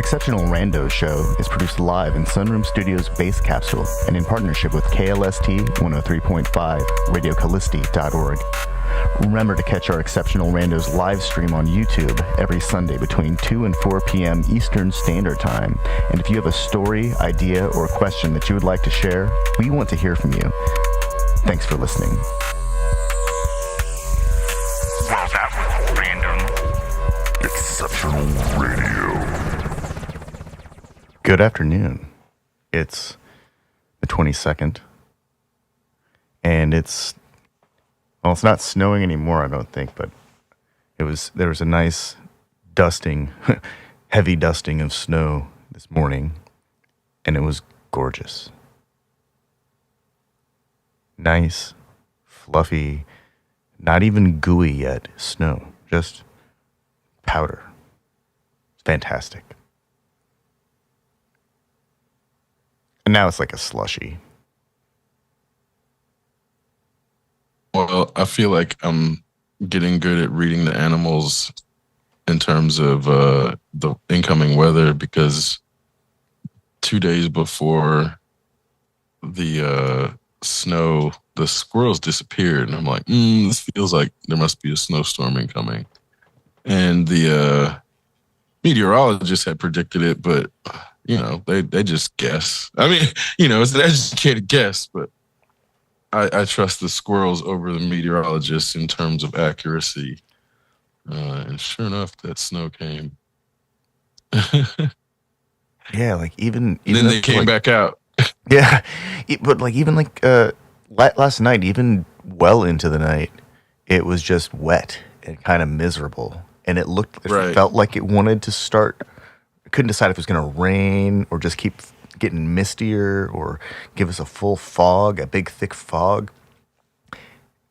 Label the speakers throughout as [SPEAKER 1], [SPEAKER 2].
[SPEAKER 1] Exceptional Randos show is produced live in Sunroom Studios' Base Capsule and in partnership with KLST 103.5, RadioCallisti.org. Remember to catch our Exceptional Randos live stream on YouTube every Sunday between 2 and 4 p.m. Eastern Standard Time. And if you have a story, idea, or question that you would like to share, we want to hear from you. Thanks for listening.
[SPEAKER 2] Well, that was random.
[SPEAKER 3] Exceptional Radio.
[SPEAKER 1] Good afternoon. It's the 22nd, and it's not snowing anymore, I don't think, but there was a nice dusting, heavy dusting of snow this morning, and it was gorgeous. Nice, fluffy, not even gooey yet snow, just powder. It's fantastic. And now it's like a slushy.
[SPEAKER 4] Well, I feel like I'm getting good at reading the animals in terms of the incoming weather, because 2 days before the snow, the squirrels disappeared. And I'm like, this feels like there must be a snowstorm incoming. And the meteorologist had predicted it, but, they just guess. I mean, it's an educated guess, but I trust the squirrels over the meteorologists in terms of accuracy. And sure enough, that snow came.
[SPEAKER 1] Yeah, like even
[SPEAKER 4] then they came back out.
[SPEAKER 1] Yeah, but last night, even well into the night, it was just wet and kind of miserable, and it felt like it wanted to start. I couldn't decide if it was going to rain or just keep getting mistier or give us a full fog, a big thick fog.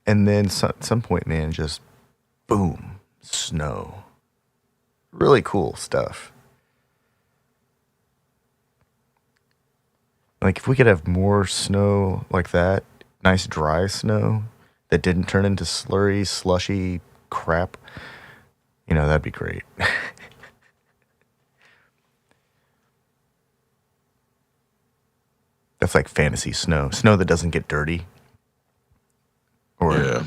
[SPEAKER 1] And then at some point, man, just boom, snow. Really cool stuff. Like if we could have more snow like that, nice dry snow that didn't turn into slurry, slushy crap, that'd be great. That's like fantasy snow that doesn't get dirty. Or
[SPEAKER 4] yeah.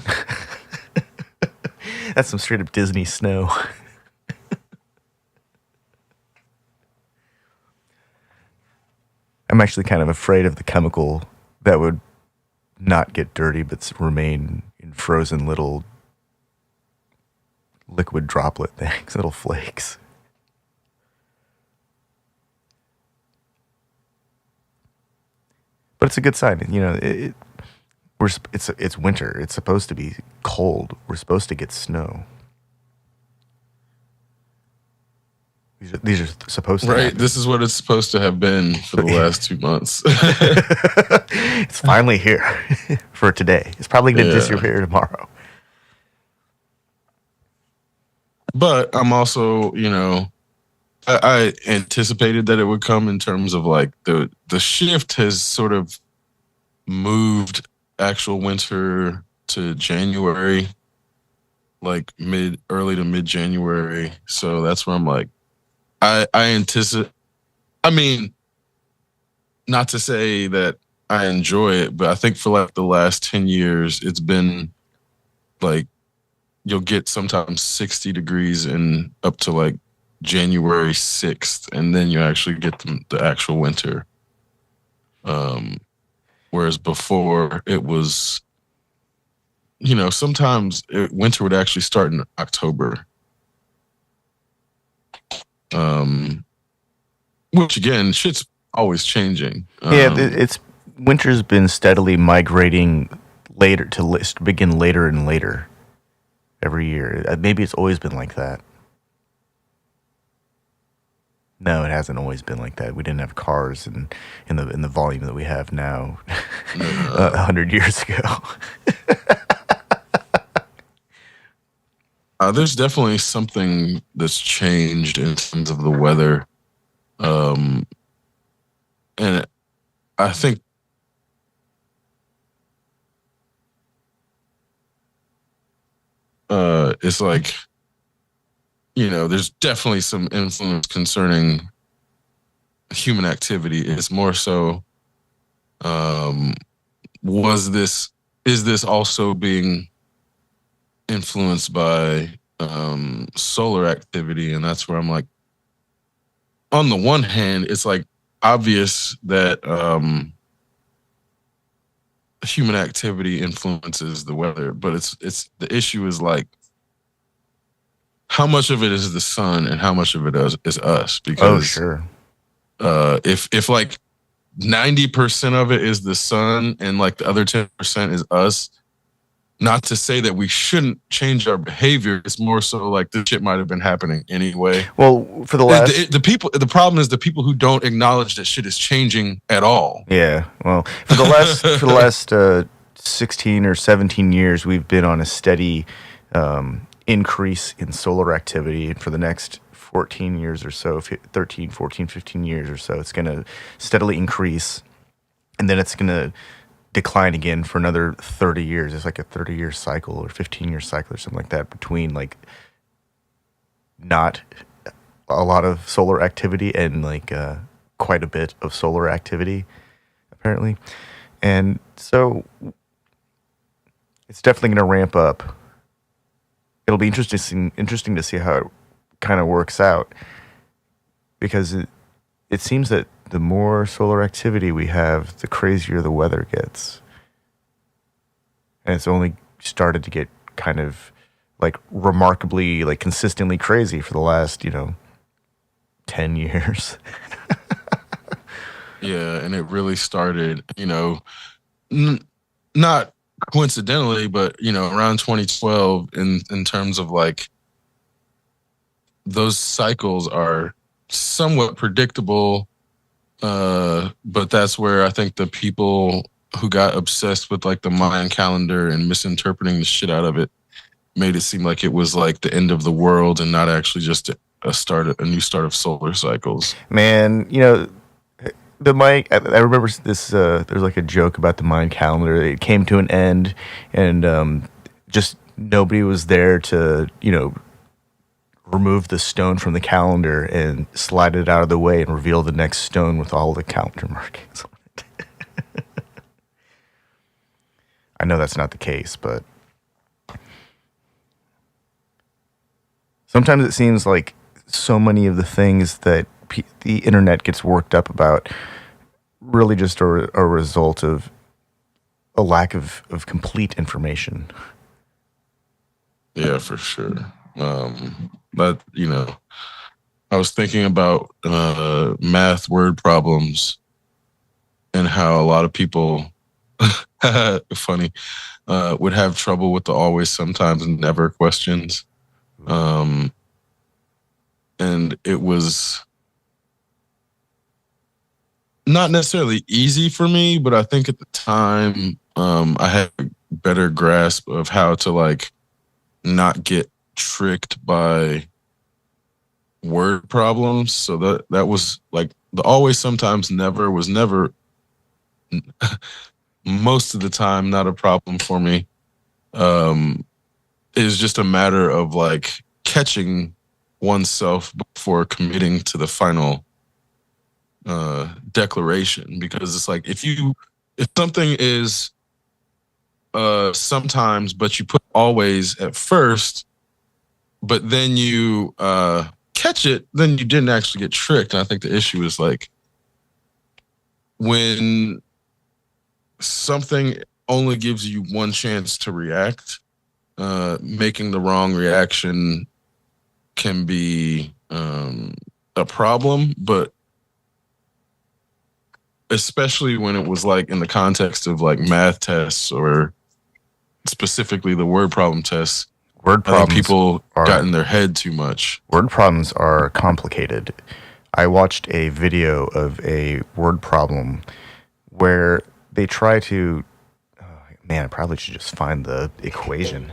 [SPEAKER 1] That's some straight up Disney snow. I'm actually kind of afraid of the chemical that would not get dirty but remain in frozen little liquid droplet things, little flakes. But it's a good sign, it's winter. It's supposed to be cold. We're supposed to get snow. These are supposed to happen.
[SPEAKER 4] This is what it's supposed to have been for the last 2 months.
[SPEAKER 1] It's finally here for today. It's probably going to disappear tomorrow.
[SPEAKER 4] But I'm also, I anticipated that it would come in terms of like the shift has sort of moved actual winter to January, like early to mid January. So that's where I'm like, I anticipate. I mean, not to say that I enjoy it, but I think for like the last 10 years, it's been like you'll get sometimes 60 degrees and up to like January 6th, and then you actually get the actual winter. Whereas before it was, sometimes winter would actually start in October. Which again, shit's always changing.
[SPEAKER 1] Winter's been steadily migrating later to begin later and later every year. Maybe it's always been like that. No, it hasn't always been like that. We didn't have cars in the volume that we have now 100 years ago.
[SPEAKER 4] There's definitely something that's changed in terms of the weather. And I think it's like, there's definitely some influence concerning human activity. It's more so, was this is this also being influenced by solar activity? And that's where I'm like, on the one hand, it's like obvious that human activity influences the weather, but it's the issue is like how much of it is the sun and how much of it is us,
[SPEAKER 1] Oh,
[SPEAKER 4] because
[SPEAKER 1] sure.
[SPEAKER 4] if like 90% of it is the sun and like the other 10% is us, not to say that we shouldn't change our behavior. It's more so like this shit might have been happening anyway.
[SPEAKER 1] Well, for the last
[SPEAKER 4] The problem is the people who don't acknowledge that shit is changing at all.
[SPEAKER 1] yeah, well, for the last 16 or 17 years, we've been on a steady increase in solar activity, and for the next 14 years or so, 13, 14, 15 years or so, it's going to steadily increase, and then it's going to decline again for another 30 years. It's like a 30-year cycle or 15-year cycle or something like that, between like not a lot of solar activity and like quite a bit of solar activity, apparently. And so it's definitely going to ramp up. It'll be interesting to see how it kind of works out, because it seems that the more solar activity we have, the crazier the weather gets. And it's only started to get kind of like remarkably, like consistently crazy for the last, 10 years.
[SPEAKER 4] Yeah, and it really started, not coincidentally, but around 2012 in terms of like those cycles are somewhat predictable, but that's where I think the people who got obsessed with like the Mayan calendar and misinterpreting the shit out of it made it seem like it was like the end of the world and not actually just a new start of solar cycles.
[SPEAKER 1] Man, the Mayan, I remember this, there's like a joke about the Mayan calendar. It came to an end, and just nobody was there to, remove the stone from the calendar and slide it out of the way and reveal the next stone with all the calendar markings on it. I know that's not the case, but sometimes it seems like so many of the things that the internet gets worked up about really just are a result of a lack of complete information.
[SPEAKER 4] Yeah, for sure. But I was thinking about math word problems and how a lot of people, funny, would have trouble with the always, sometimes, and never questions. And it was not necessarily easy for me, but I think at the time I had a better grasp of how to like not get tricked by word problems. So that was like the always, sometimes, never was never most of the time not a problem for me. It's just a matter of like catching oneself before committing to the final declaration, because it's like if something is sometimes, but you put always at first, but then you catch it, then you didn't actually get tricked. And I think the issue is like when something only gives you one chance to react, making the wrong reaction can be a problem, but especially when it was like in the context of like math tests or specifically the word problem tests,
[SPEAKER 1] Word
[SPEAKER 4] I think
[SPEAKER 1] problems
[SPEAKER 4] people got in their head too much.
[SPEAKER 1] Word problems are complicated. I watched a video of a word problem where they try to, man, I probably should just find the equation.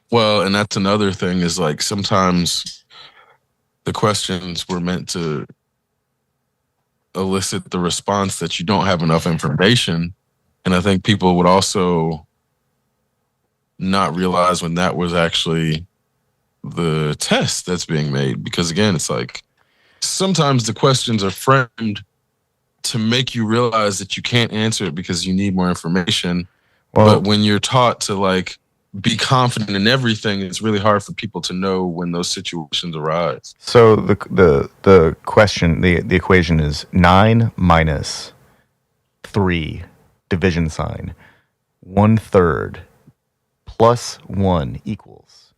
[SPEAKER 4] Well, and that's another thing is like sometimes the questions were meant to elicit the response that you don't have enough information. And I think people would also not realize when that was actually the test that's being made. Because again, it's like sometimes the questions are framed to make you realize that you can't answer it because you need more information. Well, but when you're taught to like be confident in everything, it's really hard for people to know when those situations arise.
[SPEAKER 1] So the question, the equation is 9 minus 3 division sign 1/3 plus 1 equals.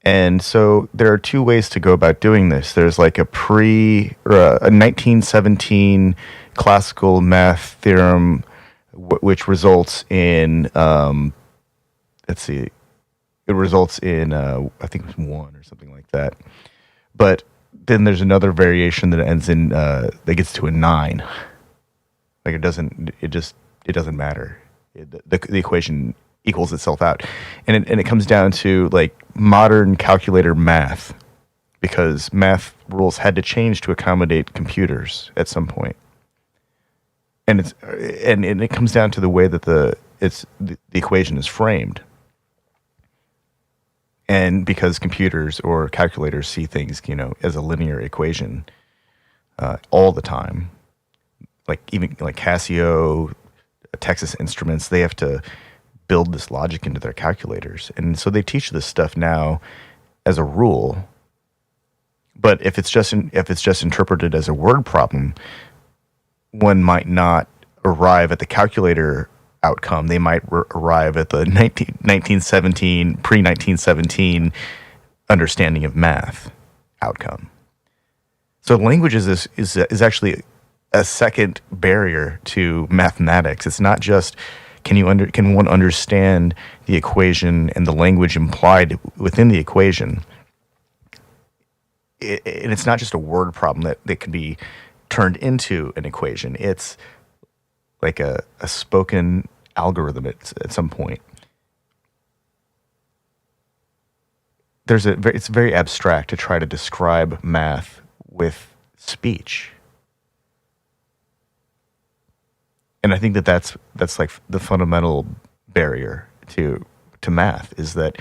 [SPEAKER 1] And so there are two ways to go about doing this. There's like a 1917 classical math theorem, which results in, let's see, it results in, I think it was 1 or something like that. But then there's another variation that ends in, that gets to a 9. Like it doesn't matter. The equation equals itself out, and it comes down to like modern calculator math, because math rules had to change to accommodate computers at some point, and it comes down to the way that the equation is framed, and because computers or calculators see things as a linear equation all the time, like even like Casio, Texas Instruments, they have to build this logic into their calculators. And so they teach this stuff now as a rule. But if it's just interpreted as a word problem, one might not arrive at the calculator outcome. They might arrive at the 1917, pre-1917 understanding of math outcome. So language is actually a second barrier to mathematics. It's not just can one understand the equation and the language implied within the equation. And it's not just a word problem that can be turned into an equation. It's like a spoken algorithm at some point. It's very abstract to try to describe math with speech. And I think that's like the fundamental barrier to math, is that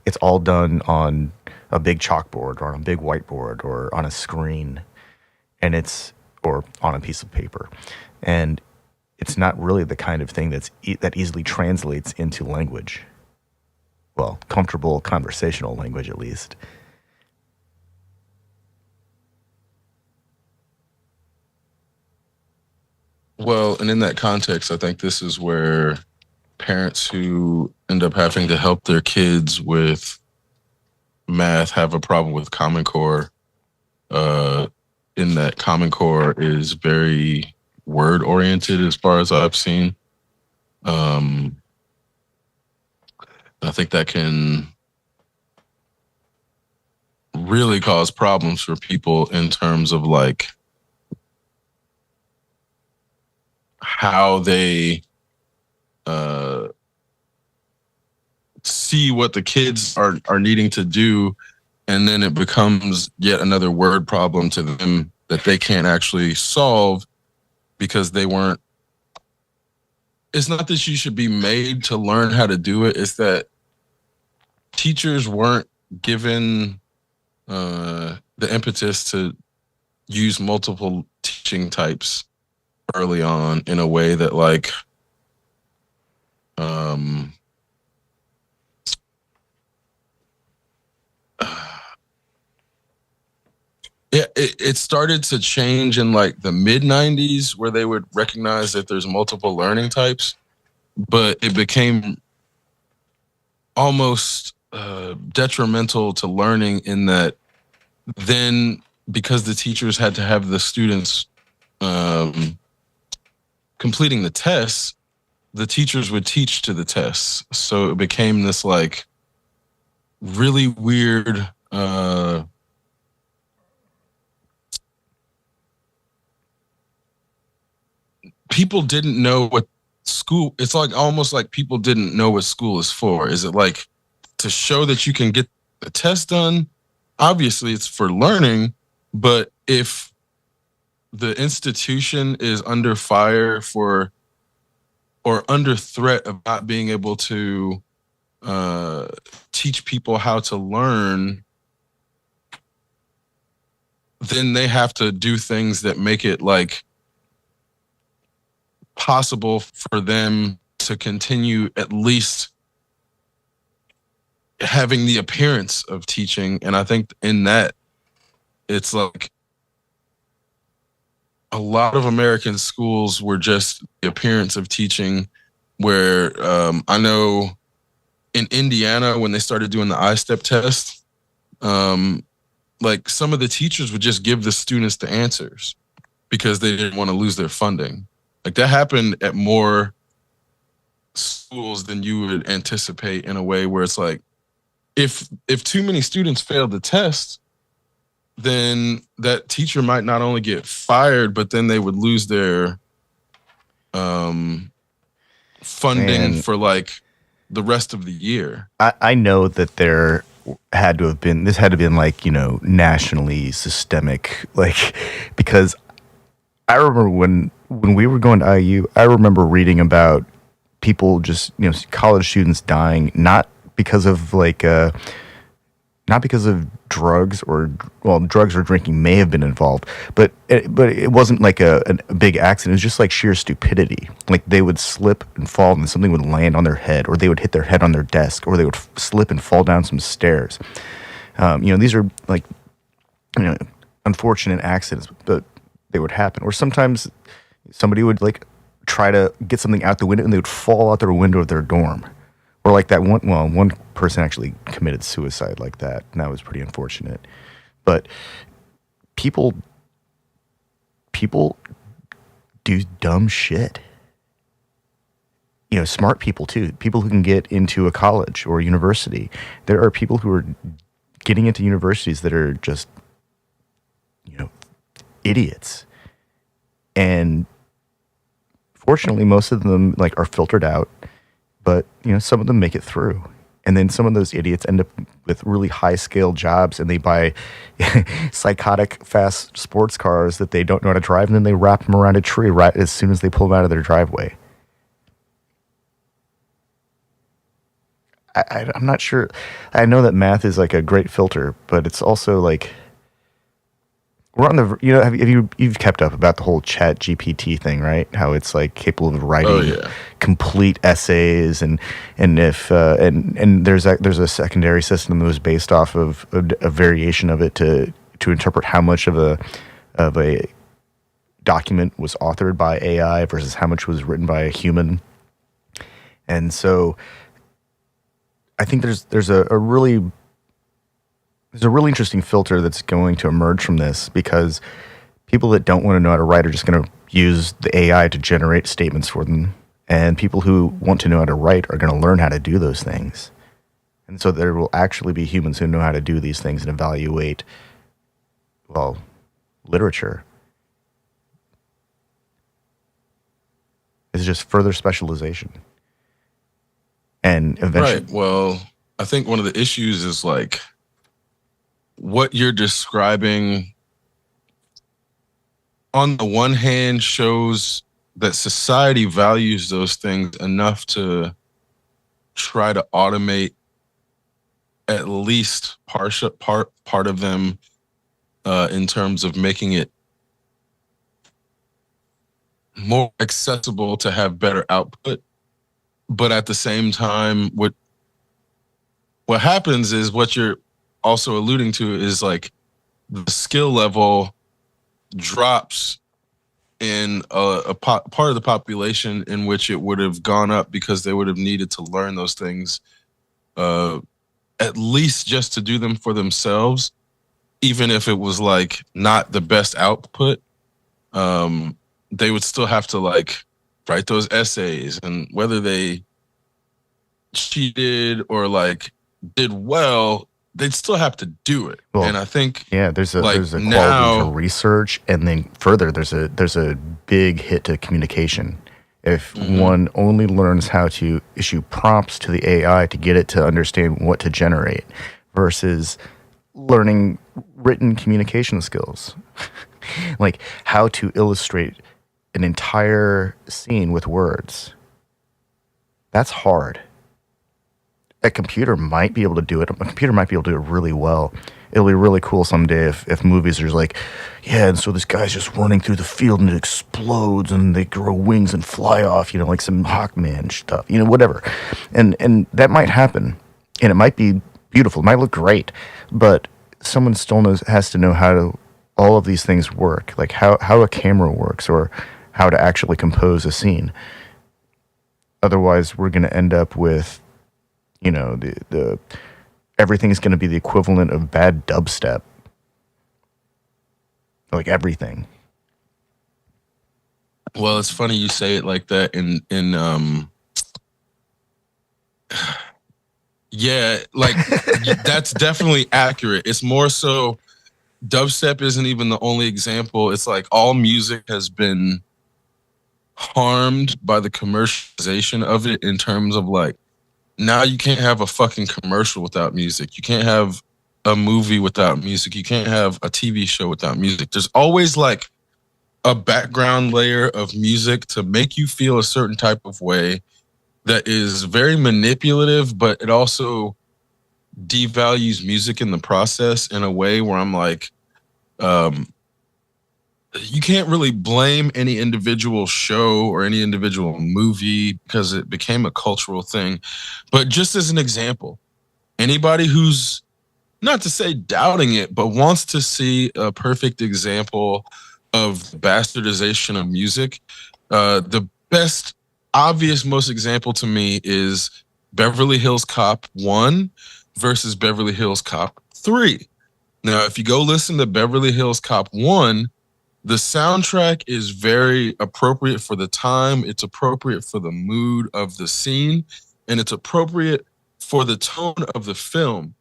[SPEAKER 1] it's all done on a big chalkboard or on a big whiteboard or on a screen, or on a piece of paper, and it's not really the kind of thing that easily translates into language. Well, comfortable conversational language, at least.
[SPEAKER 4] Well, and in that context, I think this is where parents who end up having to help their kids with math have a problem with Common Core. In that Common Core is very word oriented, as far as I've seen. I think that can really cause problems for people in terms of like how they see what the kids are needing to do, and then it becomes yet another word problem to them that they can't actually solve because they weren't. It's not that you should be made to learn how to do it. It's that teachers weren't given the impetus to use multiple teaching types early on in a way that like it started to change in like the mid 90s, where they would recognize that there's multiple learning types, but it became almost detrimental to learning in that then, because the teachers had to have the students completing the tests, the teachers would teach to the tests. So it became this like really weird people didn't know what school, it's like almost like people didn't know what school is for. Is it like to show that you can get the test done? Obviously it's for learning, but if the institution is under fire for, or under threat of not being able to teach people how to learn, then they have to do things that make it like possible for them to continue at least having the appearance of teaching. And I think in that, it's like a lot of American schools were just the appearance of teaching, where I know in Indiana, when they started doing the I-STEP test, like some of the teachers would just give the students the answers because they didn't want to lose their funding. Like that happened at more schools than you would anticipate, in a way where it's like, if too many students failed the test, then that teacher might not only get fired, but then they would lose their funding for like the rest of the year.
[SPEAKER 1] I know that there had to have been like, nationally systemic, like, because I remember when we were going to IU, I remember reading about people just, college students dying, not because of not because of drugs, or drugs or drinking may have been involved, but it wasn't like a big accident. It was just like sheer stupidity. Like they would slip and fall and something would land on their head, or they would hit their head on their desk, or they would slip and fall down some stairs. These are like, unfortunate accidents, but they would happen. Or sometimes somebody would like try to get something out the window and they would fall out their window of their dorm. Or like that one person actually committed suicide like that, and that was pretty unfortunate. But people do dumb shit. Smart people too. People who can get into a college or a university. There are people who are getting into universities that are just, idiots. And fortunately, most of them like are filtered out. But, some of them make it through. And then some of those idiots end up with really high-scale jobs, and they buy psychotic fast sports cars that they don't know how to drive, and then they wrap them around a tree right as soon as they pull them out of their driveway. I'm not sure. I know that math is like a great filter, but it's also like, we're on the, you've kept up about the whole Chat GPT thing, right? How it's like capable of writing complete essays, and if there's a secondary system that was based off of a variation of it to interpret how much of a document was authored by AI versus how much was written by a human. And so I think there's a really interesting filter that's going to emerge from this, because people that don't want to know how to write are just going to use the AI to generate statements for them. And people who want to know how to write are going to learn how to do those things. And so there will actually be humans who know how to do these things and evaluate, literature. It's just further specialization. And eventually...
[SPEAKER 4] Right. Well, I think one of the issues is like, what you're describing on the one hand shows that society values those things enough to try to automate at least part of them in terms of making it more accessible to have better output. But at the same time, what happens is, what you're also alluding to is like the skill level drops in a part of the population in which it would have gone up, because they would have needed to learn those things at least just to do them for themselves, even if it was like not the best output. They would still have to like write those essays, and whether they cheated or like did well, they'd still have to do it.
[SPEAKER 1] Well,
[SPEAKER 4] and I think
[SPEAKER 1] there's a quality to research, and then further there's a big hit to communication. If one only learns how to issue prompts to the AI to get it to understand what to generate, versus learning written communication skills. Like how to illustrate an entire scene with words. That's hard. A computer might be able to do it. A computer might be able to do it really well. It'll be really cool someday if movies are like, yeah, and so this guy's just running through the field and it explodes and they grow wings and fly off, like some Hawkman stuff, whatever. And that might happen. And it might be beautiful. It might look great. But someone still has to know how all of these things work, like how a camera works or how to actually compose a scene. Otherwise, we're going to end up with, the everything's going to be the equivalent of bad dubstep. Like everything.
[SPEAKER 4] Well, it's funny you say it like that. Yeah, like that's definitely accurate. It's more so dubstep isn't even the only example. It's like all music has been harmed by the commercialization of it in terms of like, now you can't have a fucking commercial without music. You can't have a movie without music. You can't have a TV show without music. There's always like a background layer of music to make you feel a certain type of way that is very manipulative, but it also devalues music in the process in a way where I'm like, you can't really blame any individual show or any individual movie because it became a cultural thing. But just as an example, anybody who's, not to say doubting it, but wants to see a perfect example of bastardization of music, the best obvious most example to me is Beverly Hills Cop 1 versus Beverly Hills Cop 3. Now, if you go listen to Beverly Hills Cop 1, the soundtrack is very appropriate for the time. It's appropriate for the mood of the scene, and it's appropriate for the tone of the film.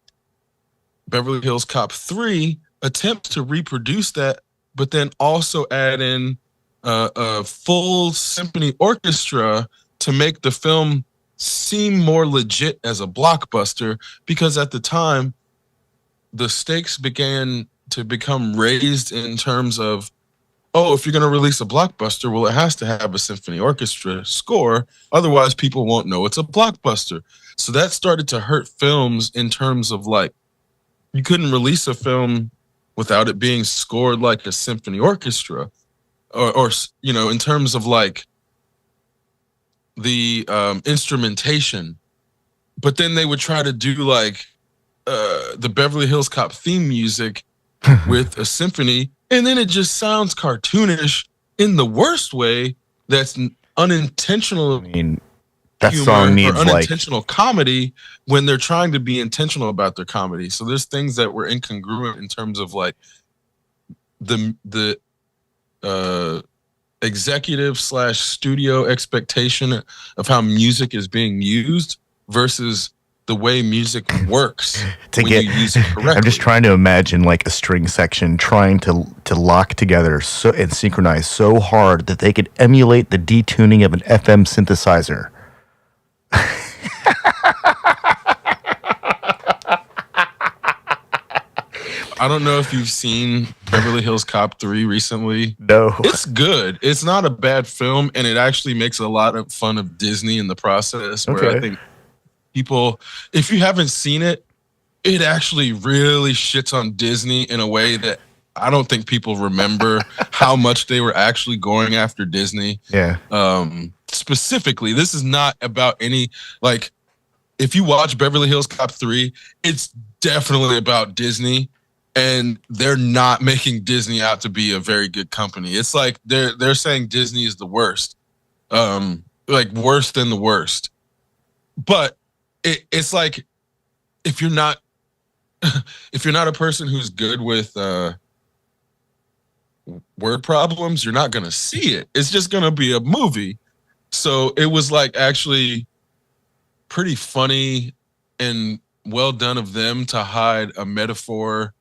[SPEAKER 4] Beverly Hills Cop 3 attempts to reproduce that, but then also add in a full symphony orchestra to make the film seem more legit as a blockbuster, because at the time, the stakes began to become raised in terms of, oh, if you're going to release a blockbuster, well, it has to have a symphony orchestra score. Otherwise, people won't know it's a blockbuster. So that started to hurt films in terms of like, you couldn't release a film without it being scored like a symphony orchestra, or in terms of like the instrumentation. But then they would try to do like the Beverly Hills Cop theme music with a symphony, and then it just sounds cartoonish in the worst way. That's unintentional.
[SPEAKER 1] I mean, that song needs
[SPEAKER 4] unintentional comedy when they're trying to be intentional about their comedy. So there's things that were incongruent in terms of like the executive / studio expectation of how music is being used versus the way music works you use it correctly.
[SPEAKER 1] I'm just trying to imagine like a string section trying to lock together and synchronize so hard that they could emulate the detuning of an FM synthesizer.
[SPEAKER 4] I don't know if you've seen Beverly Hills Cop 3 recently.
[SPEAKER 1] No.
[SPEAKER 4] It's good. It's not a bad film, and it actually makes a lot of fun of Disney in the process, where I think people, if you haven't seen it, it actually really shits on Disney in a way that I don't think people remember how much they were actually going after Disney.
[SPEAKER 1] Yeah.
[SPEAKER 4] Specifically, this is not about any, like, if you watch Beverly Hills Cop 3, it's definitely about Disney, and they're not making Disney out to be a very good company. It's like they're saying Disney is the worst, like worse than the worst. But it's like, if you're not a person who's good with word problems, you're not gonna see it. It's just gonna be a movie. So it was like actually pretty funny and well done of them to hide a metaphor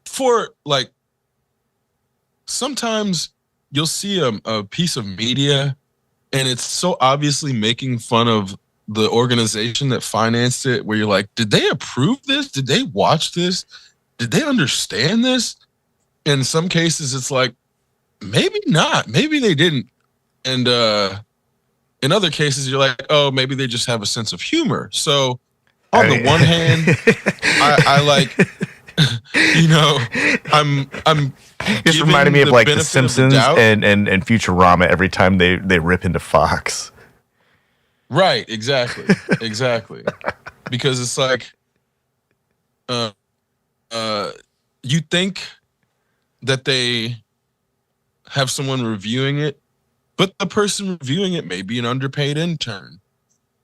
[SPEAKER 4] for, like, sometimes you'll see a piece of media and it's so obviously making fun of the organization that financed it, where you're like, did they approve this? Did they watch this? Did they understand this? In some cases, it's like, maybe not. Maybe they didn't. And in other cases, you're like, oh, maybe they just have a sense of humor. So on the one hand, I like, you know, I'm
[SPEAKER 1] Just reminded me of like The Simpsons and Futurama every time they rip into Fox.
[SPEAKER 4] Right, exactly. Exactly. Because it's like you think that they have someone reviewing it, but the person reviewing it may be an underpaid intern.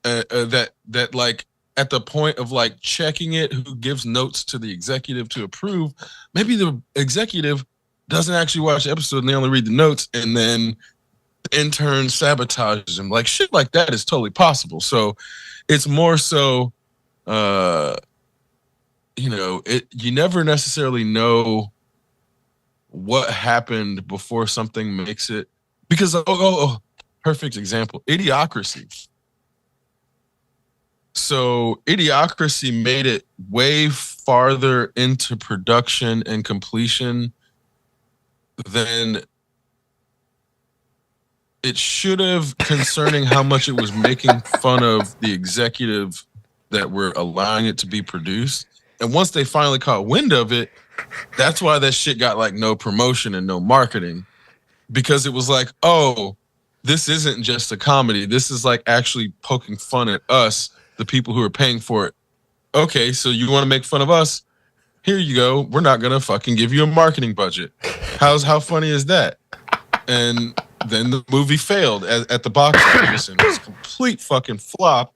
[SPEAKER 4] That like at the point of like checking it, who gives notes to the executive to approve, maybe the executive doesn't actually watch the episode and they only read the notes, and then the intern sabotages him. Like shit like that is totally possible. So it's more so you know, you never necessarily know what happened before something makes it, because perfect example, Idiocracy. So Idiocracy made it way farther into production and completion than it should have, concerning how much it was making fun of the executive that were allowing it to be produced. And once they finally caught wind of it, that's why that shit got like no promotion and no marketing, because it was like, oh, this isn't just a comedy. This is like actually poking fun at us, the people who are paying for it. Okay, so you want to make fun of us? Here you go. We're not gonna fucking give you a marketing budget. How funny is that? And then the movie failed at the box office and it was a complete fucking flop.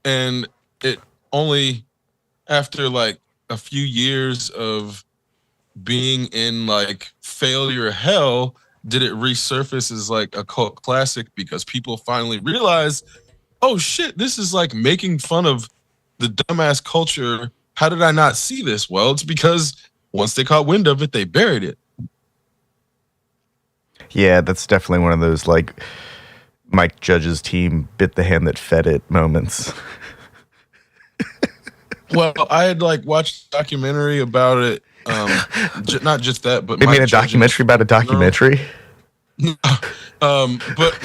[SPEAKER 4] And it only, after like a few years of being in like failure hell, did it resurface as like a cult classic, because people finally realized, oh shit, this is like making fun of the dumbass culture. How did I not see this? Well, it's because once they caught wind of it, they buried it.
[SPEAKER 1] Yeah, that's definitely one of those like Mike Judge's team bit the hand that fed it moments.
[SPEAKER 4] Well, I had like watched a documentary about it. Not just that, but
[SPEAKER 1] they made a documentary about a documentary.
[SPEAKER 4] But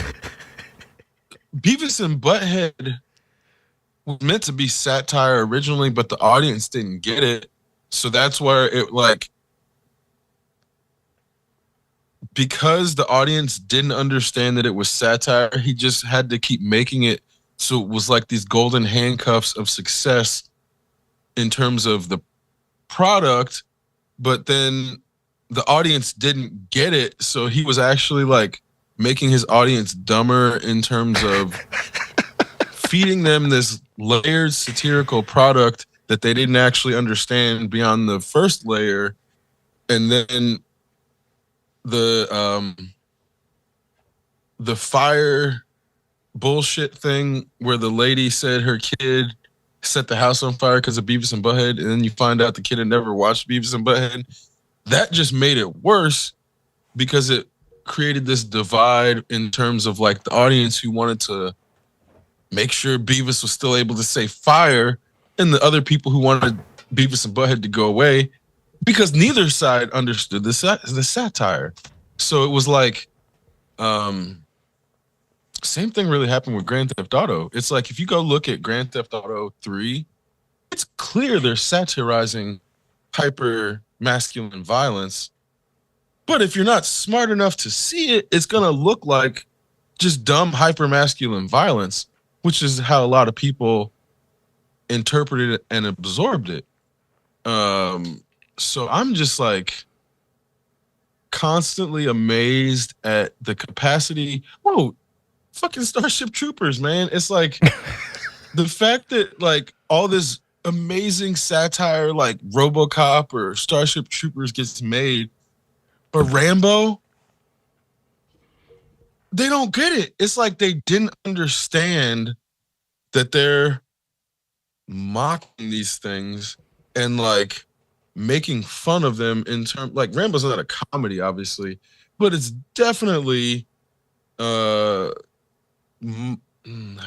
[SPEAKER 4] Beavis and Butthead was meant to be satire originally, but the audience didn't get it. So that's where it like, because the audience didn't understand that it was satire, he just had to keep making it so it was like these golden handcuffs of success in terms of the product, but then the audience didn't get it, so he was actually like making his audience dumber in terms of feeding them this layered satirical product that they didn't actually understand beyond the first layer. And then the fire bullshit thing where the lady said her kid set the house on fire because of Beavis and Butthead, and then you find out the kid had never watched Beavis and Butthead. That just made it worse, because it created this divide in terms of like the audience who wanted to make sure Beavis was still able to say fire, and the other people who wanted Beavis and Butthead to go away, because neither side understood the satire. So it was like, same thing really happened with Grand Theft Auto. It's like, if you go look at Grand Theft Auto 3, it's clear they're satirizing hyper masculine violence. But if you're not smart enough to see it, it's going to look like just dumb hyper masculine violence, which is how a lot of people interpreted it and absorbed it. So I'm just like constantly amazed at the capacity. Whoa, fucking Starship Troopers, man. It's like the fact that like all this amazing satire like RoboCop or Starship Troopers gets made, but Rambo, they don't get it. It's like they didn't understand that they're mocking these things and like making fun of them in terms, like Rambo's not a comedy, obviously, but it's definitely how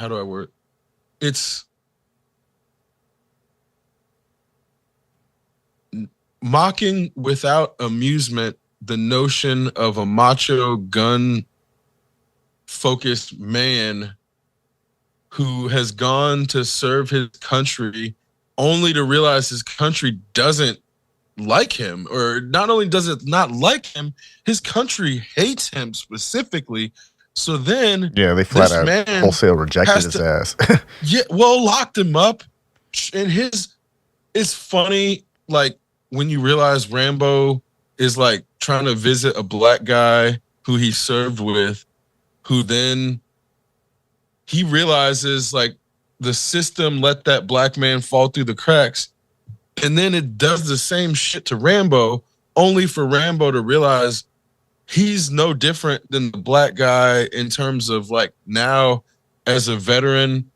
[SPEAKER 4] do I word? it's mocking without amusement the notion of a macho gun focused man who has gone to serve his country only to realize his country doesn't like him, or not only does it not like him, his country hates him specifically. So then
[SPEAKER 1] they flat out wholesale rejected his ass.
[SPEAKER 4] Locked him up. And it's funny, like, when you realize Rambo is like trying to visit a black guy who he served with, who then he realizes like the system let that black man fall through the cracks. And then it does the same shit to Rambo, only for Rambo to realize he's no different than the black guy in terms of like now as a veteran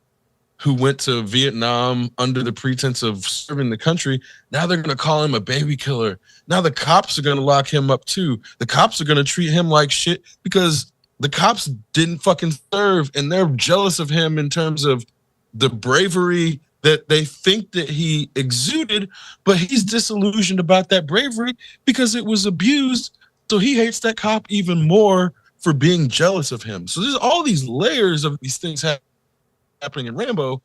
[SPEAKER 4] who went to Vietnam under the pretense of serving the country. Now they're going to call him a baby killer. Now the cops are going to lock him up too. The cops are going to treat him like shit because the cops didn't fucking serve, and they're jealous of him in terms of the bravery that they think that he exuded, but he's disillusioned about that bravery because it was abused. So he hates that cop even more for being jealous of him. So there's all these layers of these things happening in Rambo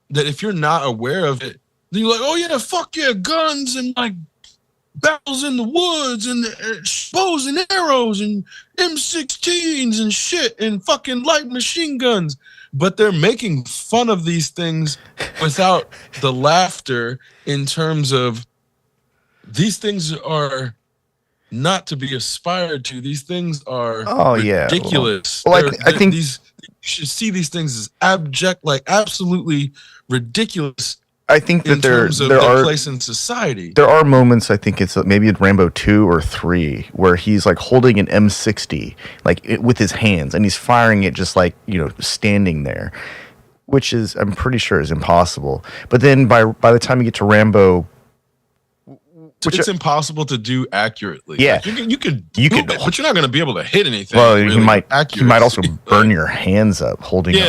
[SPEAKER 4] that if you're not aware of it, then you're like, oh yeah, fuck yeah, guns and like battles in the woods and bows and arrows and M16s and shit and fucking light machine guns. But they're making fun of these things without the laughter in terms of these things are not to be aspired to. These things are ridiculous.
[SPEAKER 1] Well, I think
[SPEAKER 4] these, you should see these things as abject, like absolutely ridiculous.
[SPEAKER 1] I think that there are
[SPEAKER 4] place in society.
[SPEAKER 1] There are moments. I think it's maybe in Rambo 2 or 3 where he's like holding an M60 with his hands and he's firing it just like standing there, which is I'm pretty sure is impossible. But then by the time you get to Rambo,
[SPEAKER 4] it's impossible to do accurately.
[SPEAKER 1] Yeah,
[SPEAKER 4] like you can do it, but you're not going to be able to hit anything.
[SPEAKER 1] Well, really he might also burn your hands up holding on.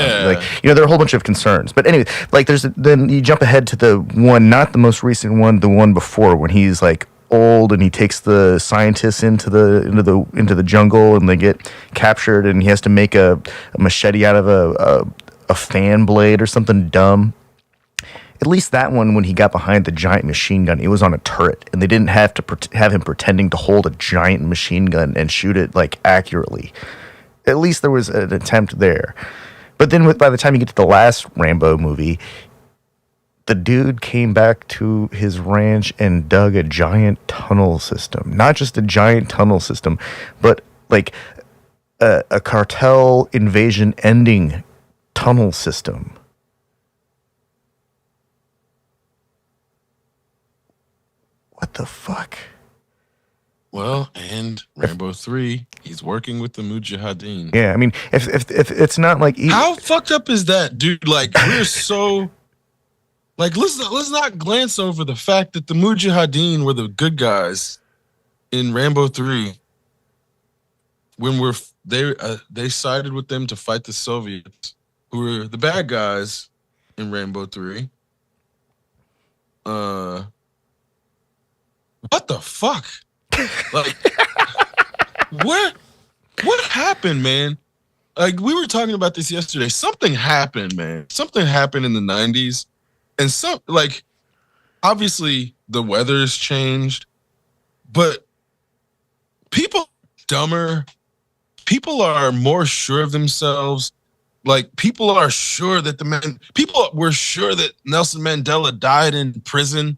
[SPEAKER 1] There are a whole bunch of concerns. But anyway, then you jump ahead to the one, not the most recent one, the one before when he's like old and he takes the scientists into the jungle and they get captured and he has to make a machete out of a fan blade or something dumb. At least that one, when he got behind the giant machine gun, it was on a turret, and they didn't have to have him pretending to hold a giant machine gun and shoot it accurately. At least there was an attempt there. But then, by the time you get to the last Rambo movie, the dude came back to his ranch and dug a giant tunnel system. Not just a giant tunnel system, but a cartel invasion ending tunnel system. What the fuck?
[SPEAKER 4] Well, and Rambo 3, he's working with the Mujahideen.
[SPEAKER 1] Yeah, I mean, if it's not like
[SPEAKER 4] how fucked up is that, dude? Like, we're so let's not glance over the fact that the Mujahideen were the good guys in Rambo 3 when they sided with them to fight the Soviets, who were the bad guys in Rambo 3. What the fuck? Like, what happened, man? Like, we were talking about this yesterday. Something happened, man. Something happened in the 90s. And obviously the weather's changed, but people are dumber. People are more sure of themselves. Like, people are sure that people were sure that Nelson Mandela died in prison.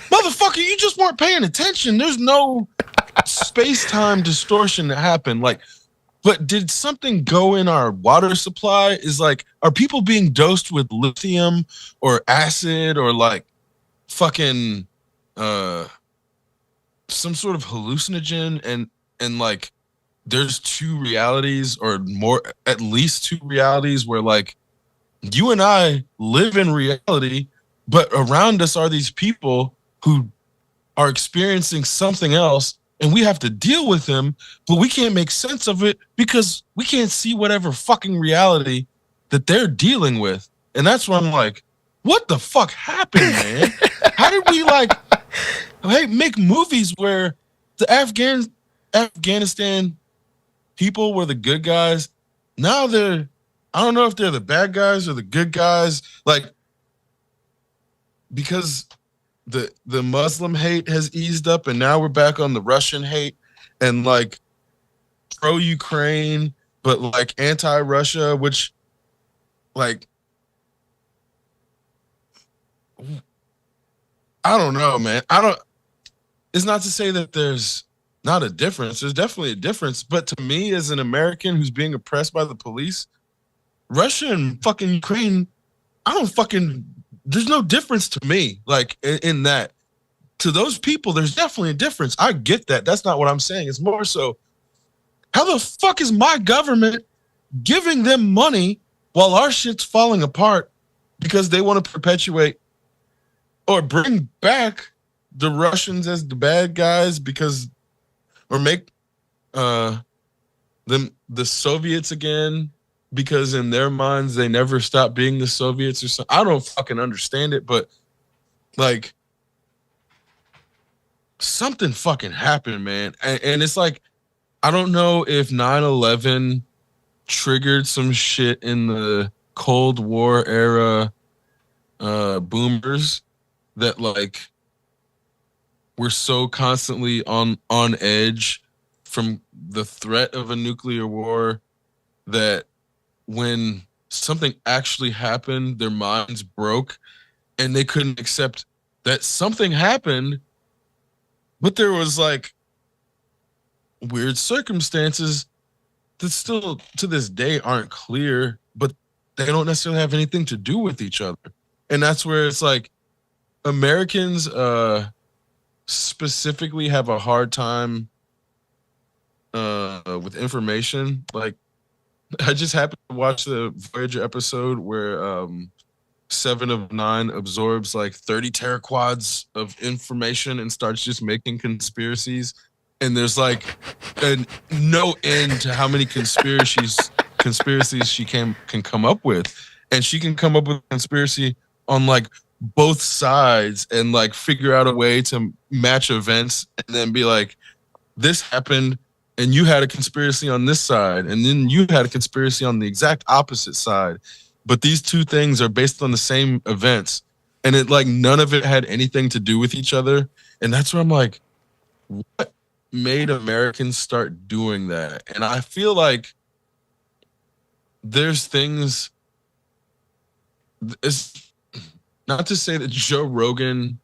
[SPEAKER 4] Motherfucker, you just weren't paying attention. There's no space-time distortion that happened. But did something go in our water supply? Are people being dosed with lithium or acid or fucking some sort of hallucinogen and there's two realities or more, at least two realities where you and I live in reality, but around us are these people who are experiencing something else, and we have to deal with them, but we can't make sense of it because we can't see whatever fucking reality that they're dealing with. And that's when I'm like, what the fuck happened, man? How did we make movies where the Afghanistan people were the good guys? Now I don't know if they're the bad guys or the good guys. Like, because the Muslim hate has eased up, and now we're back on the Russian hate and like pro-Ukraine, but like anti-Russia, which like I don't know, man. It's not to say that there's not a difference. There's definitely a difference. But to me, as an American who's being oppressed by the police, Russia and fucking Ukraine, there's no difference to me, like in that. To those people, there's definitely a difference. I get that. That's not what I'm saying. It's more so, how the fuck is my government giving them money while our shit's falling apart because they want to perpetuate or bring back the Russians as the bad guys or make them the Soviets again because in their minds they never stopped being the Soviets or something. I don't fucking understand it, but like something fucking happened, man. And it's like, I don't know if 9/11 triggered some shit in the Cold War era boomers that like we're so constantly on edge from the threat of a nuclear war that when something actually happened, their minds broke and they couldn't accept that something happened, but there was like weird circumstances that still to this day aren't clear, but they don't necessarily have anything to do with each other. And that's where it's like Americans specifically have a hard time with information. Like, I just happened to watch the Voyager episode where 7 of 9 absorbs like 30 teraquads of information and starts just making conspiracies. And there's like no end to how many conspiracies she can come up with. And she can come up with a conspiracy on like both sides and like figure out a way to match events and then be like, this happened and you had a conspiracy on this side and then you had a conspiracy on the exact opposite side. But these two things are based on the same events. And it like none of it had anything to do with each other. And that's where I'm like, what made Americans start doing that? And I feel like there's things, it's not to say that Joe Rogan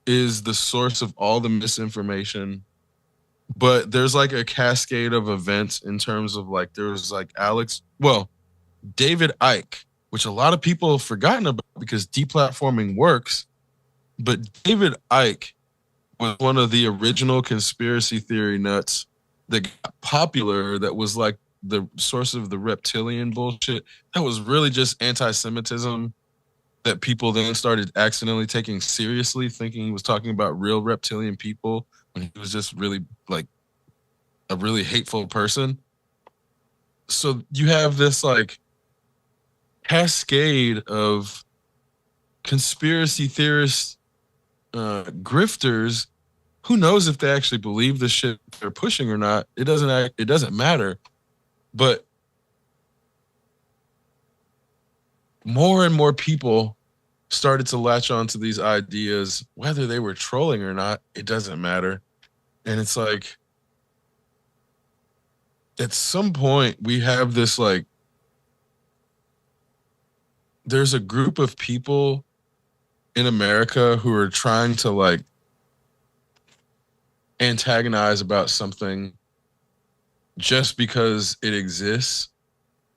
[SPEAKER 4] is the source of all the misinformation, but there's like a cascade of events in terms of like, there was like David Icke, which a lot of people have forgotten about because deplatforming works. But David Icke was one of the original conspiracy theory nuts that got popular, that was like the source of the reptilian bullshit. That was really just anti-Semitism that people then started accidentally taking seriously, thinking he was talking about real reptilian people when he was just really like a really hateful person. So you have this like cascade of conspiracy theorists, grifters. Who knows if they actually believe the shit they're pushing or not? It doesn't matter. But more and more people started to latch on to these ideas, whether they were trolling or not. It doesn't matter. And it's like, at some point we have this like, there's a group of people in America who are trying to like antagonize about something just because it exists.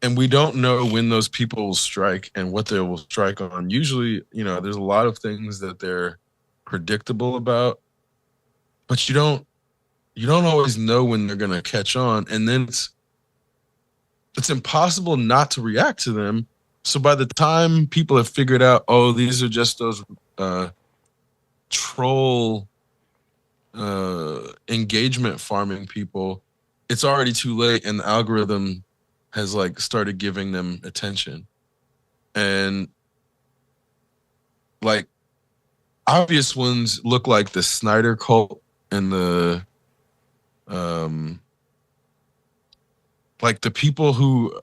[SPEAKER 4] And we don't know when those people will strike and what they will strike on. Usually, there's a lot of things that they're predictable about, but you don't always know when they're going to catch on. And then it's impossible not to react to them. So by the time people have figured out, oh, these are just those troll engagement farming people, it's already too late and the algorithm has like started giving them attention. And like obvious ones look like the Snyder cult and the like the people who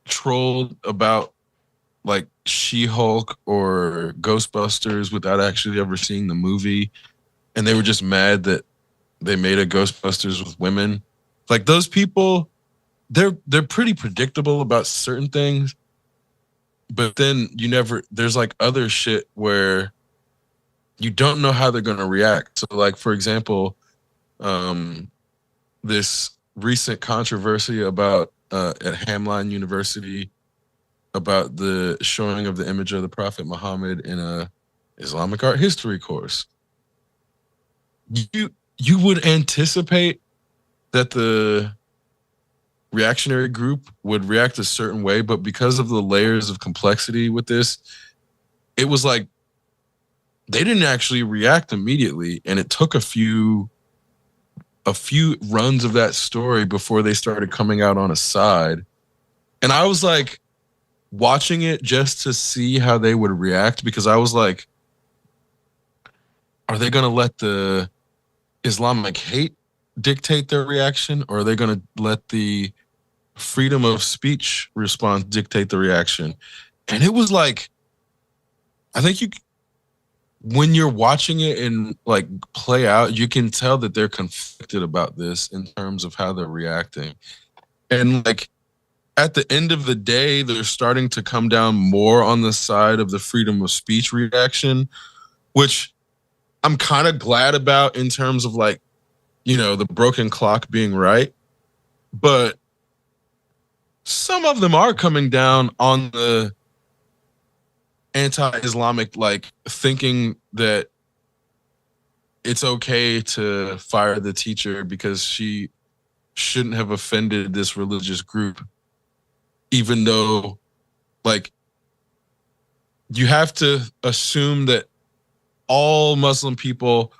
[SPEAKER 4] trolled about like She-Hulk or Ghostbusters without actually ever seeing the movie, and they were just mad that they made a Ghostbusters with women. Like those people, they're pretty predictable about certain things, but then there's like other shit where you don't know how they're going to react. So like, for example, this recent controversy about at Hamline University about the showing of the image of the Prophet Muhammad in a Islamic art history course. You would anticipate that the reactionary group would react a certain way, but because of the layers of complexity with this, it was like they didn't actually react immediately, and it took a few runs of that story before they started coming out on a side. And I was like watching it just to see how they would react, because I was like, are they going to let the Islamic hate dictate their reaction, or are they going to let the freedom of speech response dictate the reaction? And it was like, I think when you're watching it and like play out, you can tell that they're conflicted about this in terms of how they're reacting. And like at the end of the day, they're starting to come down more on the side of the freedom of speech reaction, which I'm kind of glad about in terms of like, you know, the broken clock being right. But some of them are coming down on the anti-Islamic, like thinking that it's okay to fire the teacher because she shouldn't have offended this religious group, even though like you have to assume that all Muslim people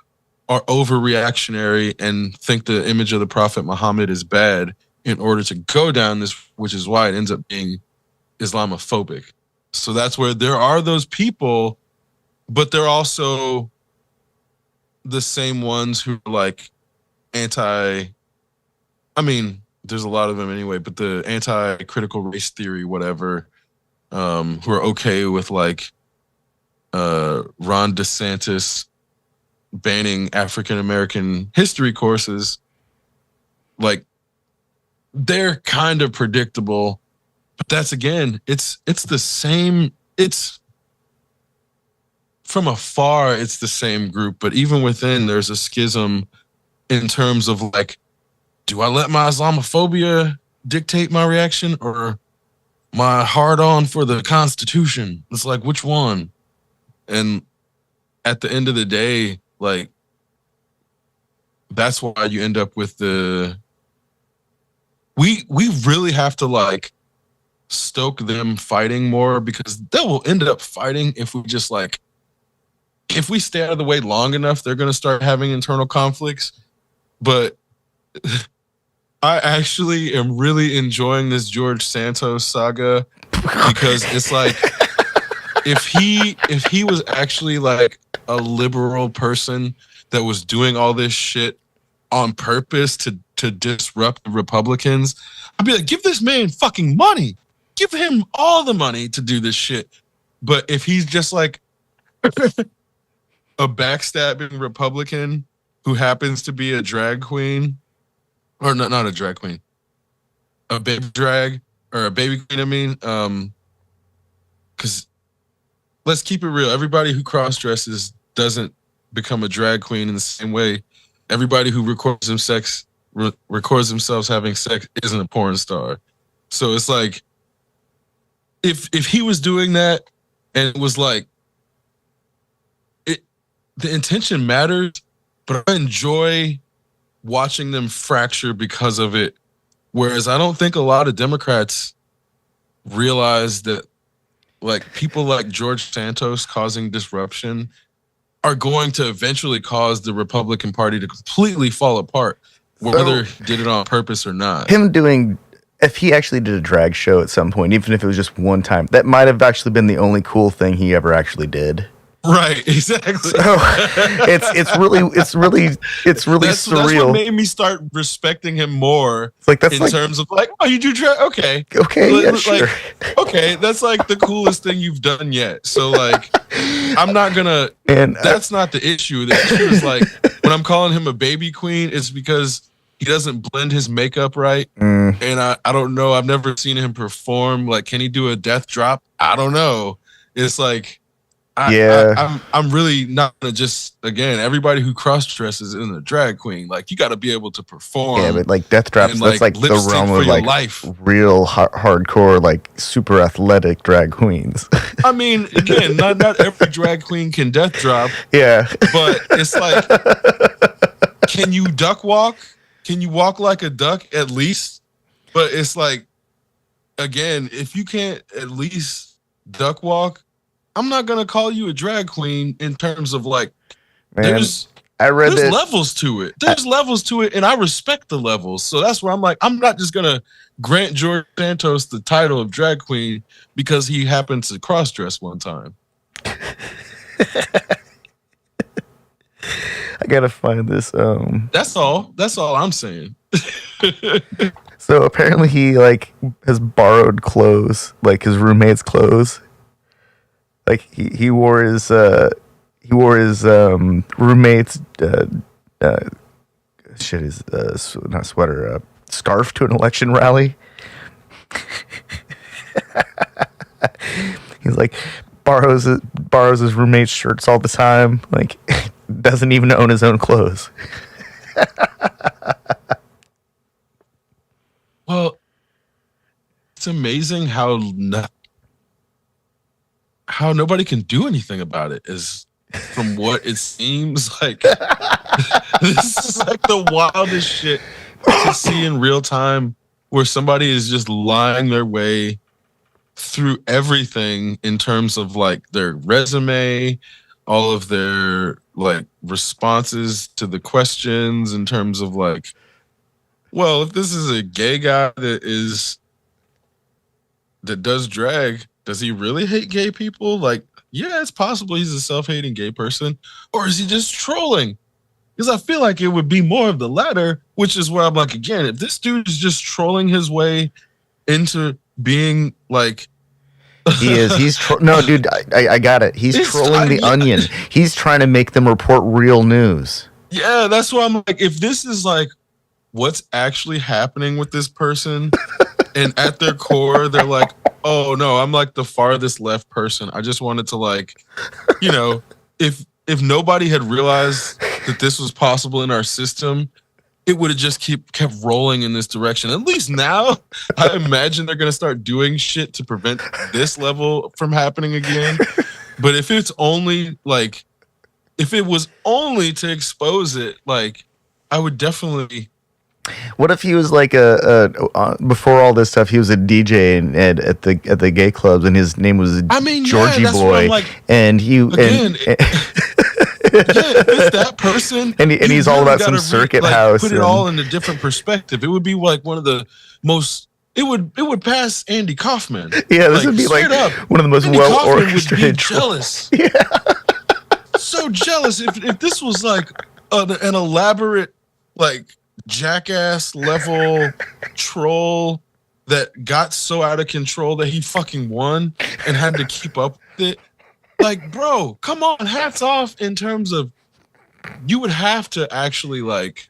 [SPEAKER 4] are overreactionary and think the image of the Prophet Muhammad is bad in order to go down this, which is why it ends up being Islamophobic. So that's where there are those people, but they're also the same ones who are like I mean, there's a lot of them anyway, but the anti-critical race theory, whatever, who are okay with like Ron DeSantis banning African-American history courses. Like they're kind of predictable, but that's again, it's the same. It's from afar, it's the same group, but even within, there's a schism in terms of like, do I let my Islamophobia dictate my reaction or my hard on for the Constitution? It's like, which one? And at the end of the day, like, that's why you end up with we really have to like stoke them fighting more, because they will end up fighting if we just like, if we stay out of the way long enough, they're going to start having internal conflicts. But I actually am really enjoying this George Santos saga, because it's like, if he was actually like a liberal person that was doing all this shit on purpose to disrupt the Republicans, I'd be like, give this man fucking money. Give him all the money to do this shit. But if he's just like a backstabbing Republican who happens to be a drag queen, or not a drag queen, a baby drag, or a baby queen, I mean, because let's keep it real. Everybody who cross-dresses doesn't become a drag queen in the same way. Everybody who records themselves having sex isn't a porn star. So it's like, if he was doing that and it was like, the intention matters, but I enjoy watching them fracture because of it. Whereas I don't think a lot of Democrats realize that like people like George Santos causing disruption are going to eventually cause the Republican Party to completely fall apart, whether he did it on purpose or not.
[SPEAKER 1] Him doing if he actually did a drag show at some point, even if it was just one time, that might have actually been the only cool thing he ever actually did.
[SPEAKER 4] Right, exactly.
[SPEAKER 1] So it's really that's surreal.
[SPEAKER 4] That's what made me start respecting him more.
[SPEAKER 1] It's like,
[SPEAKER 4] in terms of like, oh, you do drag? Okay,
[SPEAKER 1] yeah, sure.
[SPEAKER 4] Okay, that's like the coolest thing you've done yet. So like, I'm not gonna.
[SPEAKER 1] And
[SPEAKER 4] that's not the issue. The issue is like when I'm calling him a baby queen, it's because he doesn't blend his makeup right, and I don't know. I've never seen him perform. Like, can he do a death drop? I don't know. It's like. I'm really not gonna just everybody who cross dresses in a drag queen, like you got to be able to perform.
[SPEAKER 1] Yeah, but like death drops,
[SPEAKER 4] and,
[SPEAKER 1] that's like the realm of like
[SPEAKER 4] life.
[SPEAKER 1] Real hardcore, like super athletic drag queens.
[SPEAKER 4] I mean, again, not every drag queen can death drop.
[SPEAKER 1] Yeah,
[SPEAKER 4] but it's like, can you duck walk? Can you walk like a duck at least? But it's like, again, if you can't at least duck walk, I'm not gonna call you a drag queen in terms of like, there's levels to it. There's levels to it, and I respect the levels. So that's where I'm like, I'm not just gonna grant George Santos the title of drag queen because he happened to cross dress one time.
[SPEAKER 1] I gotta find this.
[SPEAKER 4] That's all I'm saying.
[SPEAKER 1] So apparently he like has borrowed clothes, like his roommate's clothes. Like he wore his roommate's not sweater, scarf to an election rally. He's like borrows his roommate's shirts all the time. Like doesn't even own his own clothes.
[SPEAKER 4] Well, it's amazing how nobody can do anything about it, is from what it seems like. This is like the wildest shit to see in real time, where somebody is just lying their way through everything in terms of like their resume, all of their like responses to the questions, in terms of like, well, if this is a gay guy that does drag, does he really hate gay people? Like, yeah, it's possible he's a self-hating gay person. Or is he just trolling? Because I feel like it would be more of the latter, which is where I'm like, again, if this dude is just trolling his way into being like...
[SPEAKER 1] He is. No, dude, I got it. He's trolling the Onion. He's trying to make them report real news.
[SPEAKER 4] Yeah, that's why I'm like, if this is like what's actually happening with this person, and at their core, they're like, oh no, I'm like the farthest left person. I just wanted to like, you know, if nobody had realized that this was possible in our system, it would have just kept rolling in this direction. At least now, I imagine they're gonna start doing shit to prevent this level from happening again. But if it's only like, if it was only to expose it, like, I would definitely.
[SPEAKER 1] What if he was like before all this stuff, he was a DJ at the gay clubs, and his name was Georgie Boy, like, and
[SPEAKER 4] if it's that person,
[SPEAKER 1] and he's all about some circuit house.
[SPEAKER 4] Put it all in a different perspective. It would be like one of the most. It would pass Andy Kaufman.
[SPEAKER 1] Yeah, this would be like one of the most well orchestrated.
[SPEAKER 4] Jealous. Yeah, so jealous. If this was like an elaborate like jackass level troll that got so out of control that he fucking won and had to keep up with it. Like, bro, come on, hats off in terms of, you would have to actually like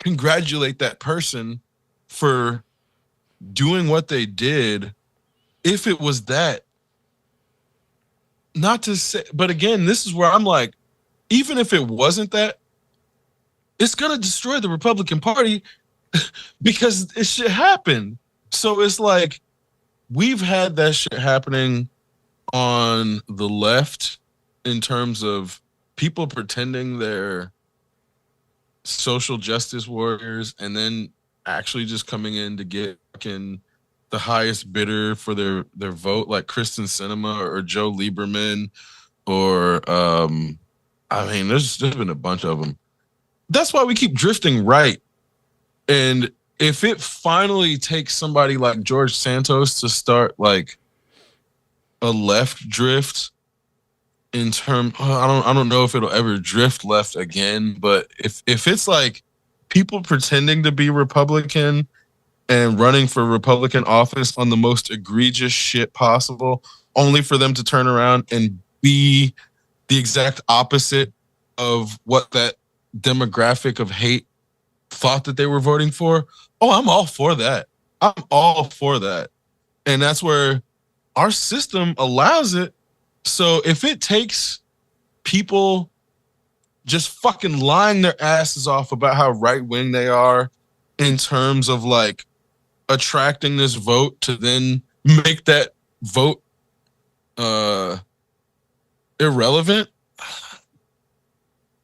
[SPEAKER 4] congratulate that person for doing what they did if it was that. Not to say, but again, this is where I'm like, even if it wasn't that, it's gonna destroy the Republican Party because this shit happened. So it's like, we've had that shit happening on the left in terms of people pretending they're social justice warriors and then actually just coming in to get fucking the highest bidder for their vote, like Kristen Sinema or Joe Lieberman, or I mean, there's been a bunch of them. That's why we keep drifting right. And if it finally takes somebody like George Santos to start like a left drift in term, I don't know if it'll ever drift left again, but if it's like people pretending to be Republican and running for Republican office on the most egregious shit possible, only for them to turn around and be the exact opposite of what that demographic of hate thought that they were voting for. Oh, I'm all for that. I'm all for that. And that's where our system allows it. So if it takes people just fucking lying their asses off about how right wing they are in terms of like attracting this vote to then make that vote irrelevant,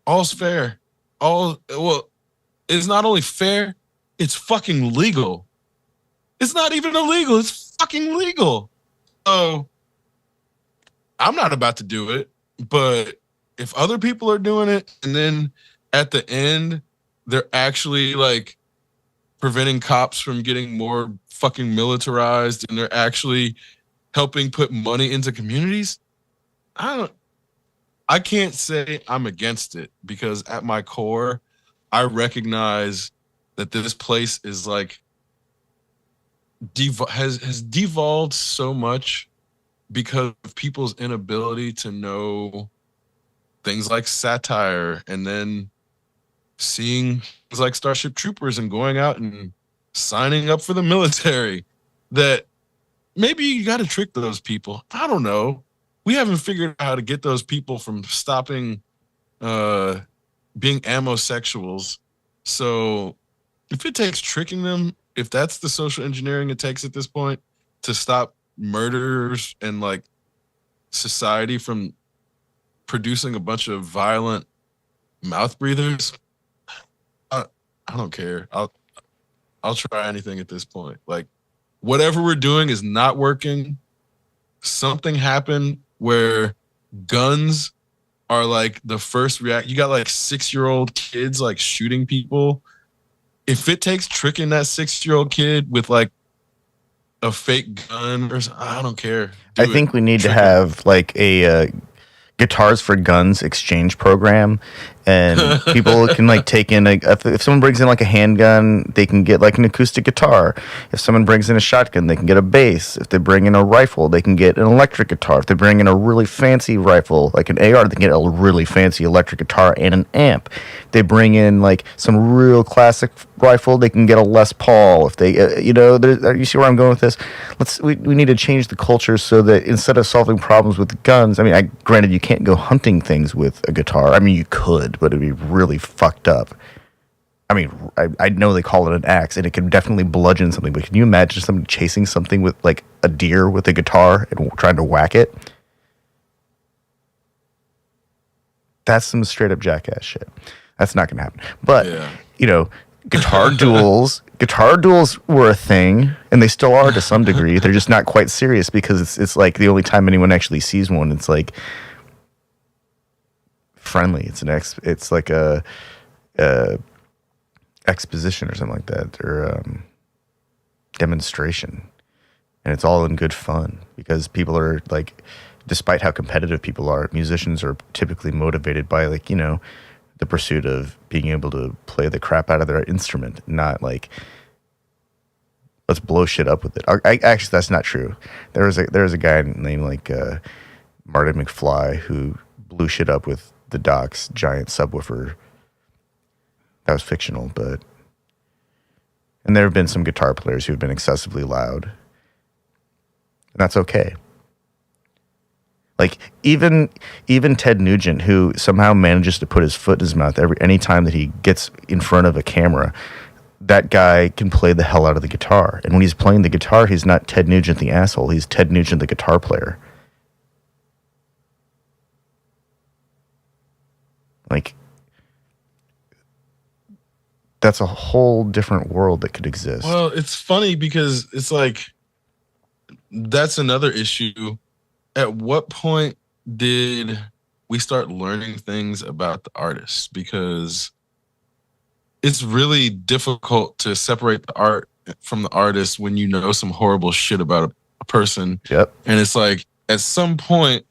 [SPEAKER 4] all's fair. It's not only fair, it's fucking legal. It's not even illegal, it's fucking legal. So I'm not about to do it, but if other people are doing it and then at the end they're actually like preventing cops from getting more fucking militarized and they're actually helping put money into communities, I can't say I'm against it, because at my core, I recognize that this place is like has devolved so much because of people's inability to know things like satire, and then seeing things like Starship Troopers and going out and signing up for the military, that maybe you got to trick those people. I don't know. We haven't figured out how to get those people from stopping being amosexuals. So if it takes tricking them, if that's the social engineering it takes at this point to stop murderers and like society from producing a bunch of violent mouth breathers, I don't care. I'll try anything at this point. Like, whatever we're doing is not working. Something happened where guns are like the first react. You got like 6-year-old kids like shooting people. If it takes tricking that 6-year-old kid with like a fake gun or something, I don't care.
[SPEAKER 1] I think we need to have like a Guitars for Guns exchange program, and people can like take in if someone brings in like a handgun, they can get like an acoustic guitar. If someone brings in a shotgun, they can get a bass. If they bring in a rifle, they can get an electric guitar. If they bring in a really fancy rifle like an AR, they can get a really fancy electric guitar and an amp. If they bring in like some real classic rifle, they can get a Les Paul. If they you see where I'm going with this? We need to change the culture so that instead of solving problems with guns, I mean, granted you can't go hunting things with a guitar. I mean, you could, but it'd be really fucked up. I mean, I know they call it an axe, and it can definitely bludgeon something, but can you imagine somebody chasing something with, like, a deer with a guitar and trying to whack it? That's some straight-up jackass shit. That's not going to happen. But, guitar duels were a thing, and they still are to some degree. They're just not quite serious because it's like the only time anyone actually sees one, it's like friendly. It's like a exposition or something like that, or demonstration, and it's all in good fun because people are like, despite how competitive people are, musicians are typically motivated by like the pursuit of being able to play the crap out of their instrument, not like let's blow shit up with it. Actually, that's not true. There was a guy named like Martin McFly who blew shit up with the Doc's giant subwoofer. That was fictional, and there have been some guitar players who've been excessively loud, and that's okay. Like even Ted Nugent, who somehow manages to put his foot in his mouth any time that he gets in front of a camera, that guy can play the hell out of the guitar. And when he's playing the guitar, he's not Ted Nugent the asshole. He's Ted Nugent the guitar player. Like, that's a whole different world that could exist.
[SPEAKER 4] Well, it's funny because it's like, that's another issue. At what point did we start learning things about the artists? Because it's really difficult to separate the art from the artist when you know some horrible shit about a person.
[SPEAKER 1] Yep.
[SPEAKER 4] And it's like at some point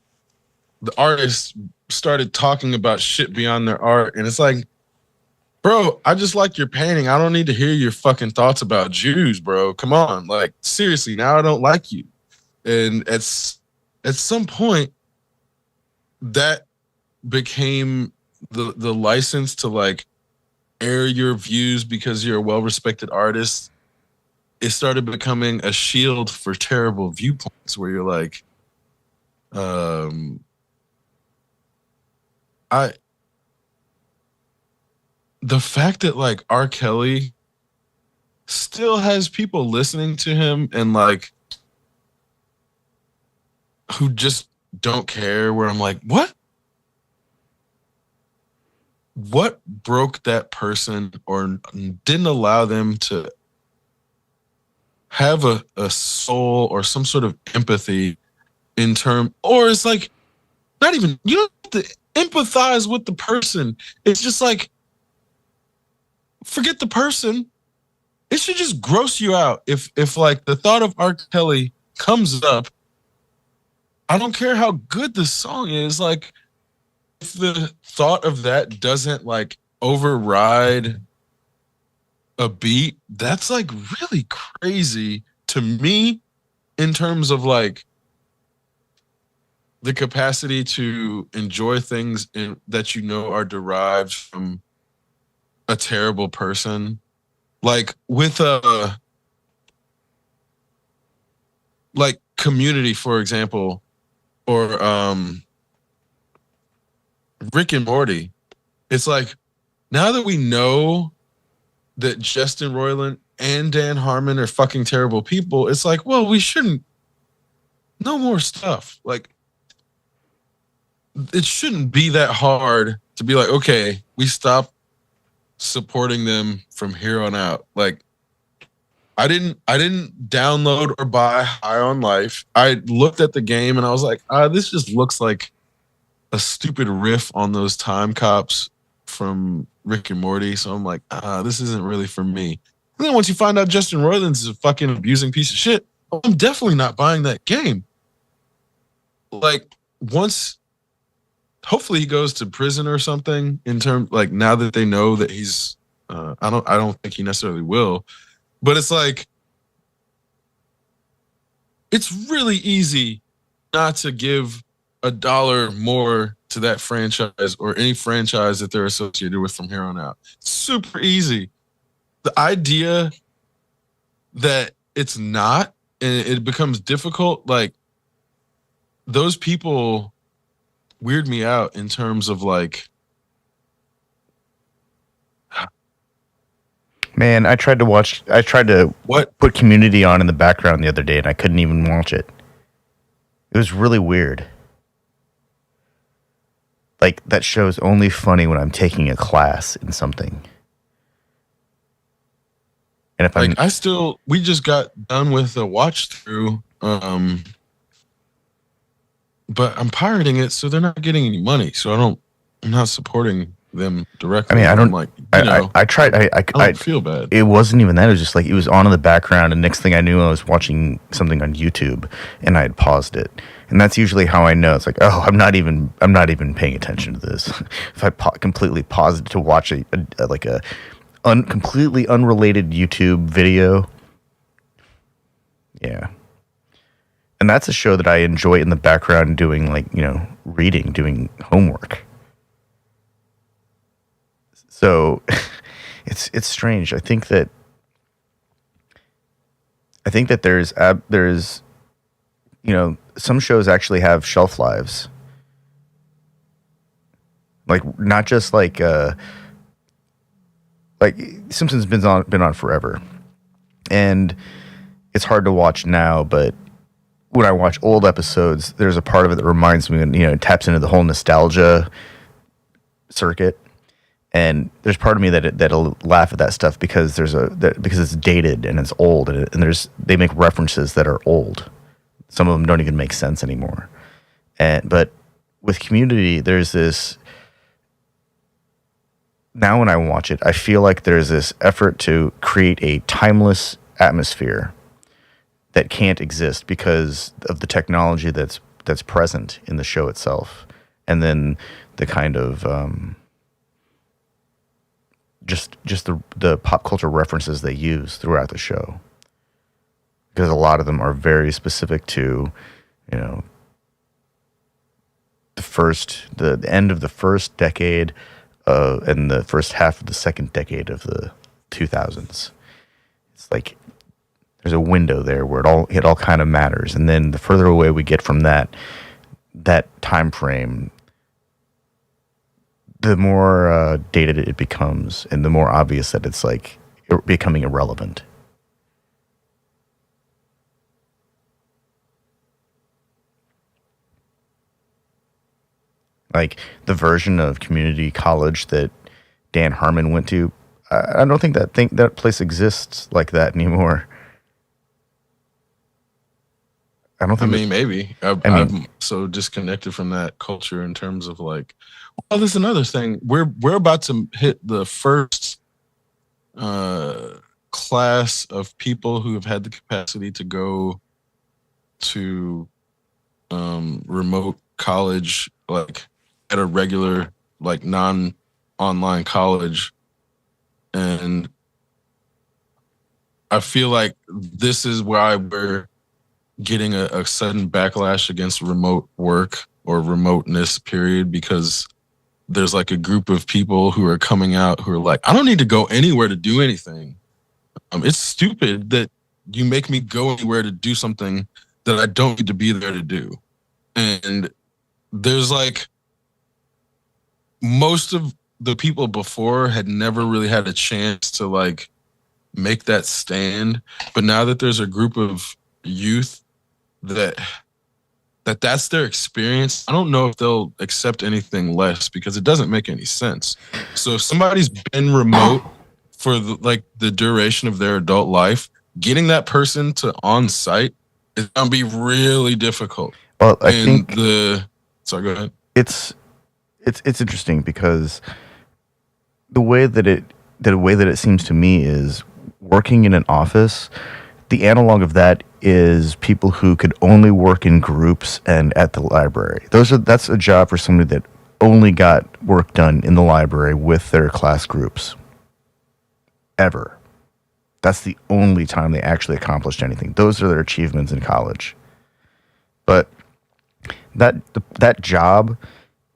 [SPEAKER 4] the artist started talking about shit beyond their art, and it's like, bro, I just like your painting. I don't need to hear your fucking thoughts about Jews, bro. Come on. Like, seriously, now I don't like you. And at some point, that became the license to like air your views because you're a well-respected artist. It started becoming a shield for terrible viewpoints where you're like, the fact that like R. Kelly still has people listening to him and like who just don't care, where I'm like, what broke that person or didn't allow them to have a soul or some sort of empathy in term, or it's like not even, you don't have to empathize with the person. It's just like, forget the person. It should just gross you out if like the thought of R. Kelly comes up. I don't care how good the song is. Like, if the thought of that doesn't like override a beat, that's like really crazy to me in terms of like the capacity to enjoy things that you know are derived from a terrible person. Like with like Community, for example, or Rick and Morty. It's like, now that we know that Justin Roiland and Dan Harmon are fucking terrible people, it's like, well, we shouldn't. No more stuff. Like, it shouldn't be that hard to be like, okay, we stop supporting them from here on out. Like, I didn't download or buy High on Life. I looked at the game and I was like, this just looks like a stupid riff on those time cops from Rick and Morty. So I'm like, this isn't really for me. And then once you find out Justin Roiland is a fucking abusing piece of shit, I'm definitely not buying that game. Like, once, hopefully he goes to prison or something, in terms, like, now that they know that he's I don't think he necessarily will, but it's like, it's really easy not to give $1 more to that franchise or any franchise that they're associated with from here on out. Super easy. The idea that it's not, and it becomes difficult, like, those people weird me out in terms of like,
[SPEAKER 1] man, I tried to put Community on in the background the other day and I couldn't even watch it. It was really weird. Like, that show's only funny when I'm taking a class in something. And if
[SPEAKER 4] like, we just got done with a watch through, but I'm pirating it, so they're not getting any money. So I'm not supporting them directly.
[SPEAKER 1] I mean, I don't
[SPEAKER 4] like,
[SPEAKER 1] I tried. I
[SPEAKER 4] don't feel bad.
[SPEAKER 1] It wasn't even that. It was just like, it was on in the background, and next thing I knew, I was watching something on YouTube, and I had paused it. And that's usually how I know. It's like, oh, I'm not even paying attention to this. If I completely pause it to watch a completely unrelated YouTube video, yeah. And that's a show that I enjoy in the background doing, like, reading, doing homework. So it's strange. I think that there's some shows actually have shelf lives. Like, not just like Simpsons been on forever. And it's hard to watch now, but when I watch old episodes, there's a part of it that reminds me, and it taps into the whole nostalgia circuit. And there's part of me that'll laugh at that stuff because because it's dated and it's old, and they make references that are old. Some of them don't even make sense anymore. But with Community, there's now when I watch it, I feel like there's this effort to create a timeless atmosphere that can't exist because of the technology that's present in the show itself, and then the kind of just the pop culture references they use throughout the show, because a lot of them are very specific to, you know, the end of the first decade and the first half of the second decade of the 2000s. It's like there's a window there where it all kind of matters, and then the further away we get from that time frame, the more dated it becomes, and the more obvious that it's like becoming irrelevant. Like the version of community college that Dan Harmon went to, I don't think that place exists like that anymore. I don't think.
[SPEAKER 4] I mean, maybe. I'm so disconnected from that culture in terms of like. Well, there's another thing. We're about to hit the first class of people who have had the capacity to go to remote college, like at a regular, like non-online college, and I feel like this is why we're getting a sudden backlash against remote work or remoteness, period, because there's like a group of people who are coming out who are like, I don't need to go anywhere to do anything. It's stupid that you make me go anywhere to do something that I don't need to be there to do. And there's like, most of the people before had never really had a chance to like make that stand. But now that there's a group of youth that's their experience, I don't know if they'll accept anything less, because it doesn't make any sense. So if somebody's been remote for the duration of their adult life, getting that person to on site is gonna be really difficult.
[SPEAKER 1] Well, I think
[SPEAKER 4] sorry, go ahead.
[SPEAKER 1] It's interesting because the way that it seems to me is working in an office. The analog of that is people who could only work in groups and at the library. That's a job for somebody that only got work done in the library with their class groups. Ever. That's the only time they actually accomplished anything. Those are their achievements in college. But that job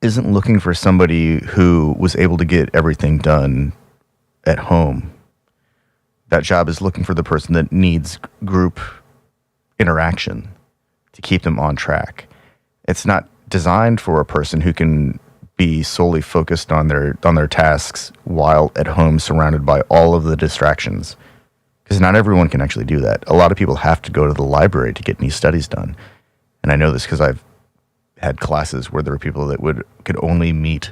[SPEAKER 1] isn't looking for somebody who was able to get everything done at home. That job is looking for the person that needs group interaction to keep them on track. It's not designed for a person who can be solely focused on their tasks while at home surrounded by all of the distractions. Because not everyone can actually do that. A lot of people have to go to the library to get any studies done. And I know this because I've had classes where there were people that could only meet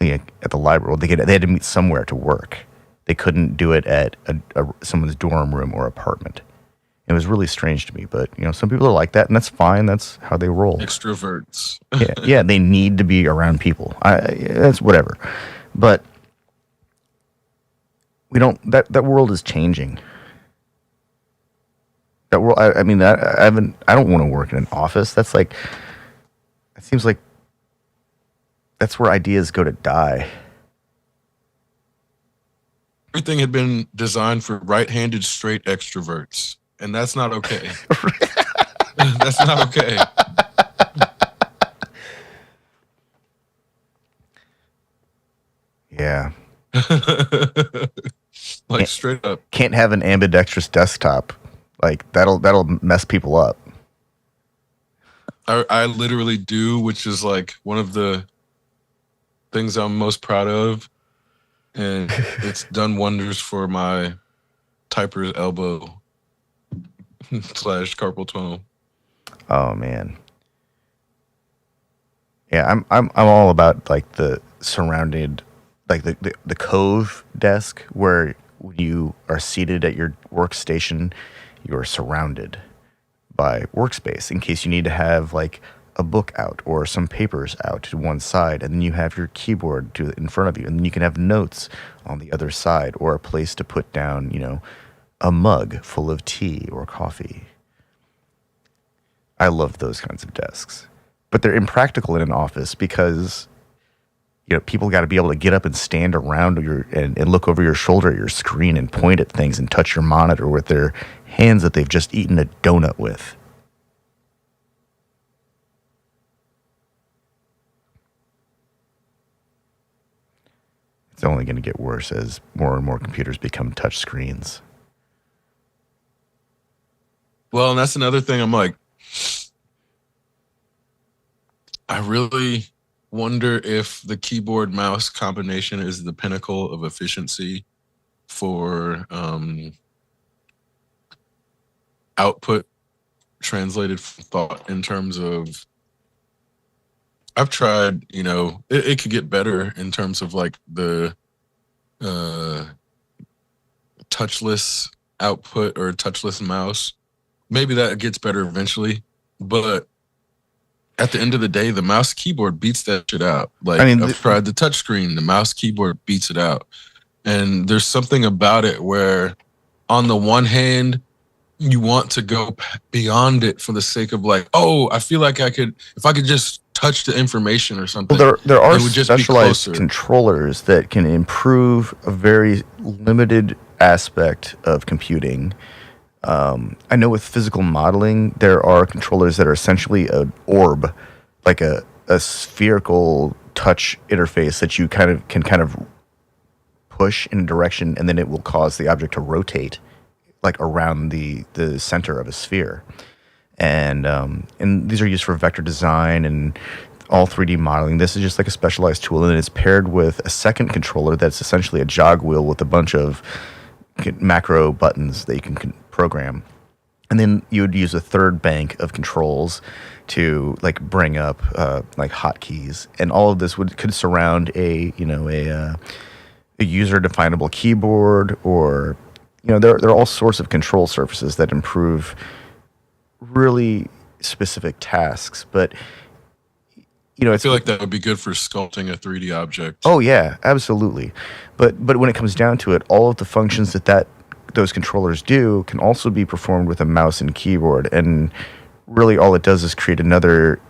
[SPEAKER 1] at the library. Well, they had to meet somewhere to work. They couldn't do it at someone's dorm room or apartment. It was really strange to me, but some people are like that, and that's fine. That's how they roll.
[SPEAKER 4] Extroverts.
[SPEAKER 1] yeah, they need to be around people. That's whatever. But we don't. That world is changing. That world. I don't want to work in an office. That's like. It seems like that's where ideas go to die.
[SPEAKER 4] Everything had been designed for right-handed straight extroverts, and that's not okay. That's not okay.
[SPEAKER 1] Yeah.
[SPEAKER 4] Like straight up.
[SPEAKER 1] Can't have an ambidextrous desktop. Like that'll mess people up.
[SPEAKER 4] I literally do, which is like one of the things I'm most proud of. And it's done wonders for my typer's elbow / carpal tunnel.
[SPEAKER 1] Oh man. Yeah, I'm all about like the surrounded, like the cove desk where you are seated at your workstation, you are surrounded by workspace in case you need to have like a book out or some papers out to one side, and then you have your keyboard in front of you, and then you can have notes on the other side, or a place to put down, a mug full of tea or coffee. I love those kinds of desks, but they're impractical in an office because people got to be able to get up and stand around and look over your shoulder at your screen and point at things and touch your monitor with their hands that they've just eaten a donut with. It's only going to get worse as more and more computers become touch screens.
[SPEAKER 4] Well, and that's another thing. I'm like, I really wonder if the keyboard mouse combination is the pinnacle of efficiency for output translated from thought, in terms of, I've tried, it could get better in terms of like the touchless output or touchless mouse. Maybe that gets better eventually, but at the end of the day, the mouse keyboard beats that shit out. Like, I've tried the touchscreen, the mouse keyboard beats it out. And there's something about it where, on the one hand, you want to go beyond it for the sake of like, oh, I feel like if I could just touch the information or something.
[SPEAKER 1] Well, there are specialized controllers that can improve a very limited aspect of computing. I know with physical modeling, there are controllers that are essentially an orb, like a spherical touch interface that you can push in a direction, and then it will cause the object to rotate, like around the center of a sphere. And these are used for vector design and all 3D modeling. This is just like a specialized tool, and it's paired with a second controller that's essentially a jog wheel with a bunch of macro buttons that you can program. And then you would use a third bank of controls to like bring up like hotkeys, and all of this could surround a user definable keyboard, or there are all sorts of control surfaces that improve really specific tasks. But
[SPEAKER 4] I feel like that would be good for sculpting a 3D object.
[SPEAKER 1] Oh yeah, absolutely. But when it comes down to it, all of the functions that those controllers do can also be performed with a mouse and keyboard, and really all it does is create another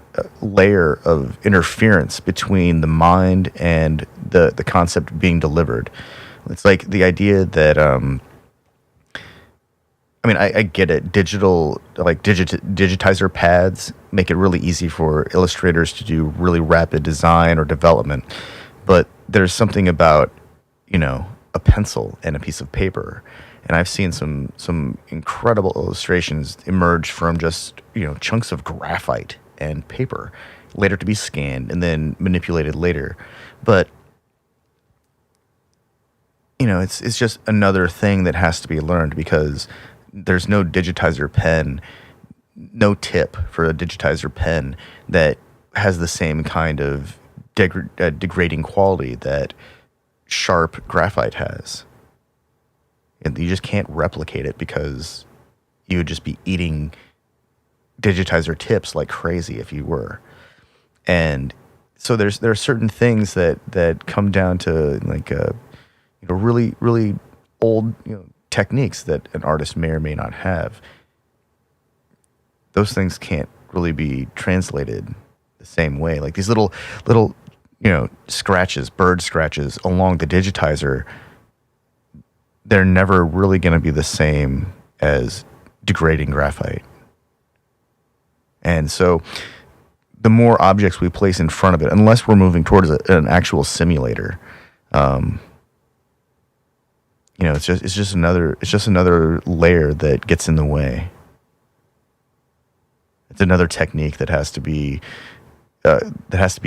[SPEAKER 1] layer of interference between the mind and the concept being delivered. It's like the idea that I get it. Digital, like digitizer pads make it really easy for illustrators to do really rapid design or development. But there's something about, a pencil and a piece of paper. And I've seen some incredible illustrations emerge from just, chunks of graphite and paper, later to be scanned and then manipulated later. But it's just another thing that has to be learned, because there's no digitizer pen, no tip for a digitizer pen that has the same kind of degrading quality that sharp graphite has. And you just can't replicate it, because you would just be eating digitizer tips like crazy if you were. And so there are certain things that come down to like really really old techniques that an artist may or may not have. Those things can't really be translated the same way. Like these little scratches, bird scratches along the digitizer, they're never really going to be the same as degrading graphite. And so the more objects we place in front of it, unless we're moving towards an actual simulator, it's just another layer that gets in the way. It's another technique that has to be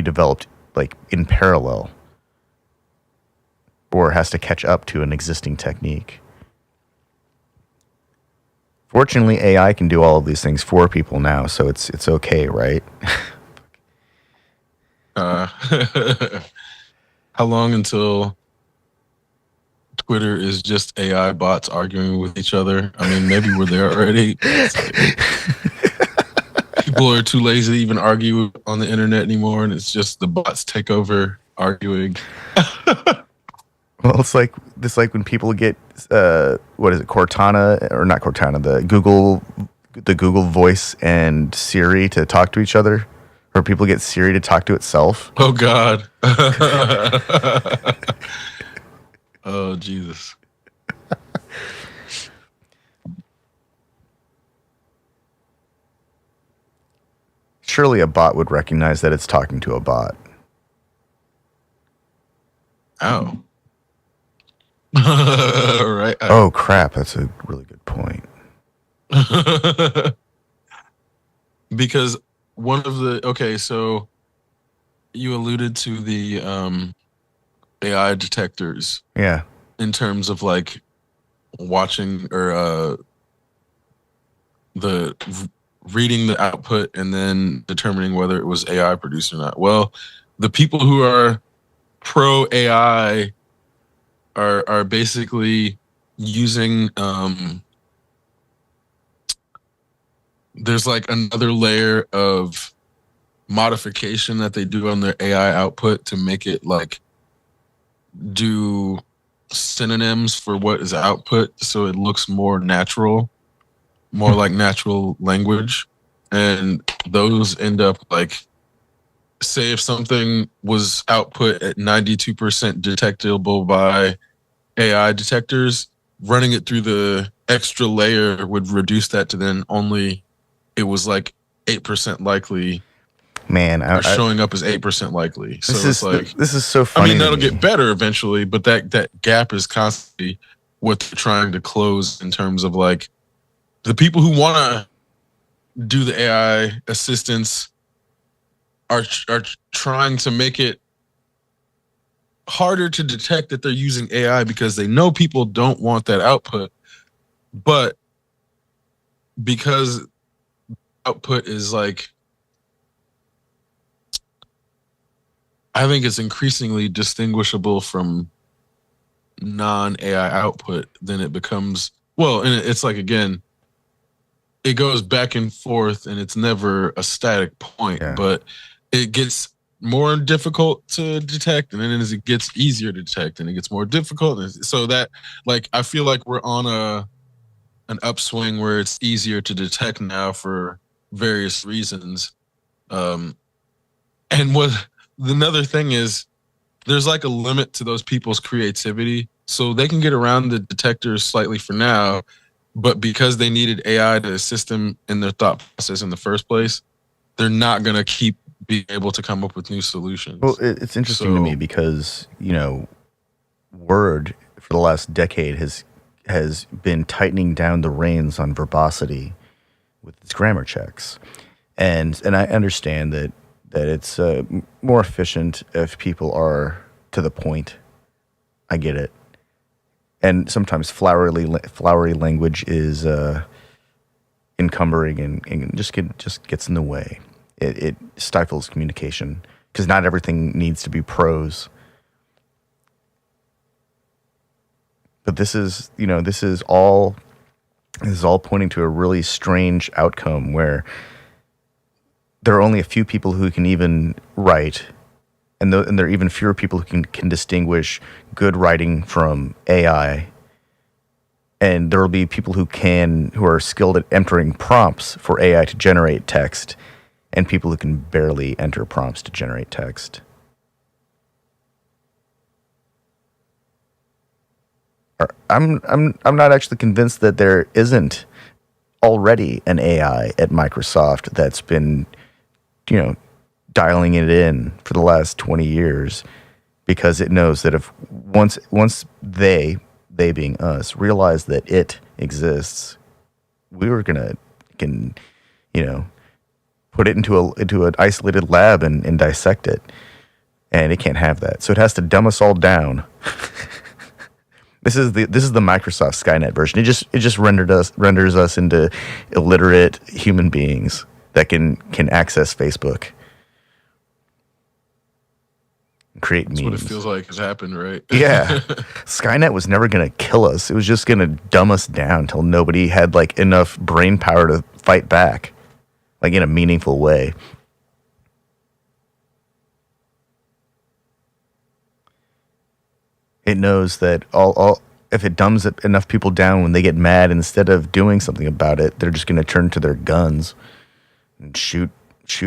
[SPEAKER 1] developed like in parallel, or has to catch up to an existing technique. Fortunately, AI can do all of these things for people now, so it's okay, right?
[SPEAKER 4] How long until Twitter is just AI bots arguing with each other? I mean, maybe we're there already. People are too lazy to even argue on the internet anymore, and it's just the bots take over arguing.
[SPEAKER 1] Well, it's like when people get what is it, Cortana or not Cortana, the Google Voice and Siri to talk to each other, or people get Siri to talk to itself.
[SPEAKER 4] Oh God. Oh Jesus.
[SPEAKER 1] Surely a bot would recognize that it's talking to a bot.
[SPEAKER 4] Ow. Right.
[SPEAKER 1] Oh crap, that's a really good point.
[SPEAKER 4] Because one of the so you alluded to the AI detectors.
[SPEAKER 1] Yeah.
[SPEAKER 4] In terms of like watching or reading the output and then determining whether it was AI produced or not. Well, the people who are pro AI are basically using there's like another layer of modification that they do on their AI output to make it like do synonyms for what is output so it looks more natural, more like natural language. And those end up like, say if something was output at 92% detectable by AI detectors, running it through the extra layer would reduce that to then only it was like 8% likely.
[SPEAKER 1] Man,
[SPEAKER 4] showing up as 8% likely. So it's like
[SPEAKER 1] this is so funny.
[SPEAKER 4] I mean, that'll get better eventually, but that gap is constantly what they're trying to close in terms of like the people who want to do the AI assistance are trying to make it harder to detect that they're using AI because they know people don't want that output, but because output is like, I think it's increasingly distinguishable from non-AI output, then it becomes, well, and it's like, again, it goes back and forth and it's never a static point, but it gets more difficult to detect. And then as it gets easier to detect and it gets more difficult. And so that, like, I feel like we're on an upswing where it's easier to detect now for various reasons. And what another thing is, there's like a limit to those people's creativity. So they can get around the detectors slightly for now, but because they needed AI to assist them in their thought process in the first place, they're not going to keep being able to come up with new solutions.
[SPEAKER 1] Well, it's interesting to me because, Word for the last decade has been tightening down the reins on verbosity with its grammar checks. And I understand that it's more efficient if people are to the point. I get it. And sometimes flowery language is encumbering and just gets in the way. It stifles communication because not everything needs to be prose. But this is all pointing to a really strange outcome where there are only a few people who can even write, and there are even fewer people who can distinguish good writing from AI. And there will be people who are skilled at entering prompts for AI to generate text, and people who can barely enter prompts to generate text. I'm not actually convinced that there isn't already an AI at Microsoft that's been, dialing it in for the last 20 years, because it knows that if once they being us realize that it exists, we were can put it into an isolated lab and dissect it, and it can't have that. So it has to dumb us all down. This is the Microsoft Skynet version. It just renders us into illiterate human beings that can access Facebook, and create memes.
[SPEAKER 4] That's what it feels like has happened, right?
[SPEAKER 1] Yeah, Skynet was never gonna kill us. It was just gonna dumb us down till nobody had like enough brain power to fight back. like in a meaningful way. It knows that all if it dumbs enough people down when they get mad, instead of doing something about it, they're just going to turn to their guns and shoot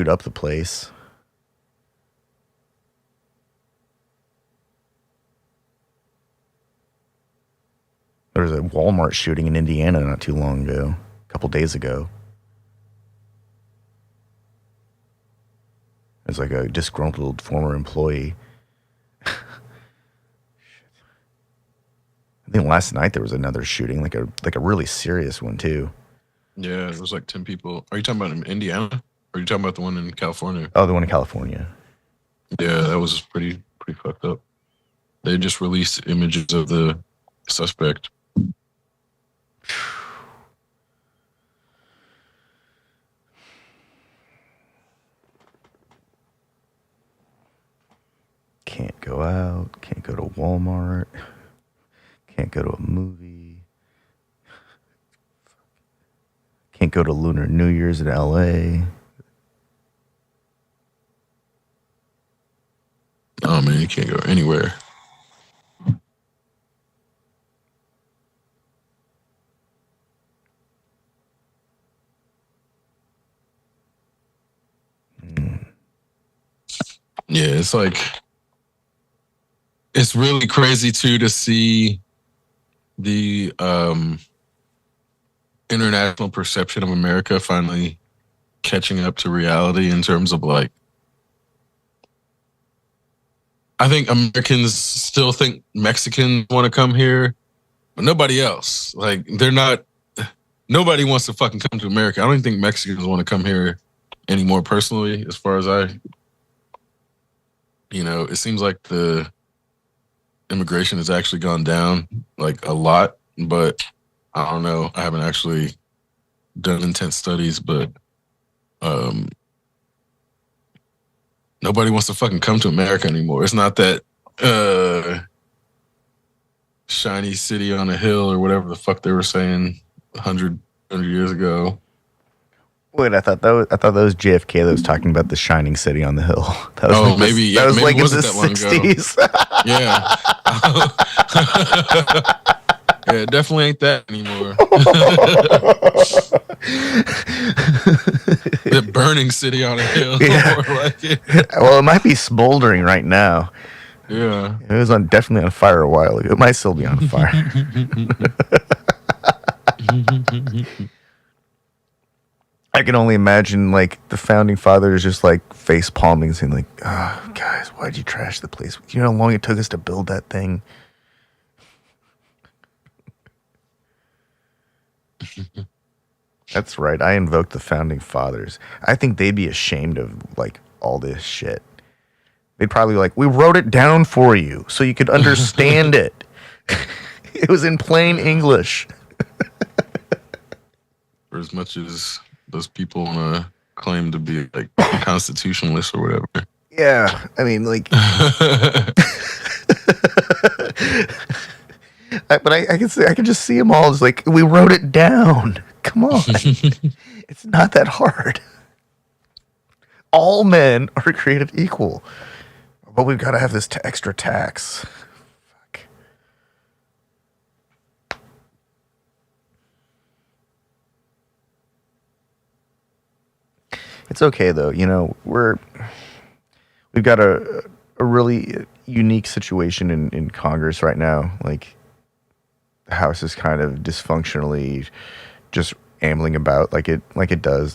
[SPEAKER 1] up the place. There was a Walmart shooting in Indiana not too long ago, a couple days ago. It was like a disgruntled former employee. I think last night there was another shooting, like a really serious one too.
[SPEAKER 4] Yeah, it was like 10 people. Are you talking about in Indiana? Or are you talking about the one in California?
[SPEAKER 1] Oh, the one in California.
[SPEAKER 4] Yeah, that was pretty fucked up. They just released images of the suspect.
[SPEAKER 1] Can't go out. Can't go to Walmart. Can't go to a movie. Can't go to Lunar New Year's in LA.
[SPEAKER 4] Oh man, you can't go anywhere. Yeah, it's like, it's really crazy too to see the international perception of America finally catching up to reality in terms of like, I think Americans still think Mexicans want to come here, but nobody else. Like, nobody wants to fucking come to America. I don't even think Mexicans want to come here anymore personally, as far as it seems like the immigration has actually gone down like a lot, but I don't know. I haven't actually done intense studies, but nobody wants to fucking come to America anymore. It's not that shiny city on a hill or whatever the fuck they were saying 100 years ago.
[SPEAKER 1] Wait, I thought that was JFK that was talking about the shining city on the hill. That was
[SPEAKER 4] maybe
[SPEAKER 1] like in the
[SPEAKER 4] that long ago.
[SPEAKER 1] 60s.
[SPEAKER 4] Yeah. Yeah, it definitely ain't that anymore. The burning city on a hill.
[SPEAKER 1] Yeah. Well, it might be smoldering right now.
[SPEAKER 4] Yeah.
[SPEAKER 1] It was definitely on fire a while ago. It might still be on fire. I can only imagine, like, the founding fathers just, like, face palming, saying, like, oh, guys, why'd you trash the place? You know how long it took us to build that thing? That's right. I invoked the founding fathers. I think they'd be ashamed of, like, all this shit. They'd probably be like, we wrote it down for you so you could understand it. It was in plain English.
[SPEAKER 4] For as much as those people want to claim to be like constitutionalists or whatever.
[SPEAKER 1] Yeah, I mean, like, but I can just see them all as like, we wrote it down. Come on, it's not that hard. All men are created equal, but we've got to have this extra tax. Fuck. It's okay though, you know, we've got a really unique situation in Congress right now. Like, the House is kind of dysfunctionally just ambling about like it does.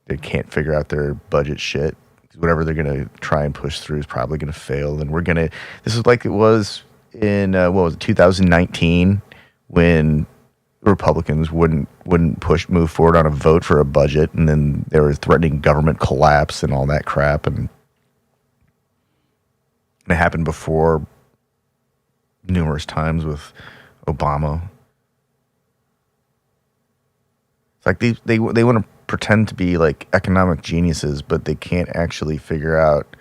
[SPEAKER 1] They can't figure out their budget shit. Whatever they're gonna try and push through is probably gonna fail. And this is like it was in 2019 when Republicans wouldn't move forward on a vote for a budget, and then they were threatening government collapse and all that crap, and it happened before numerous times with Obama. It's like they want to pretend to be like economic geniuses, but they can't actually figure out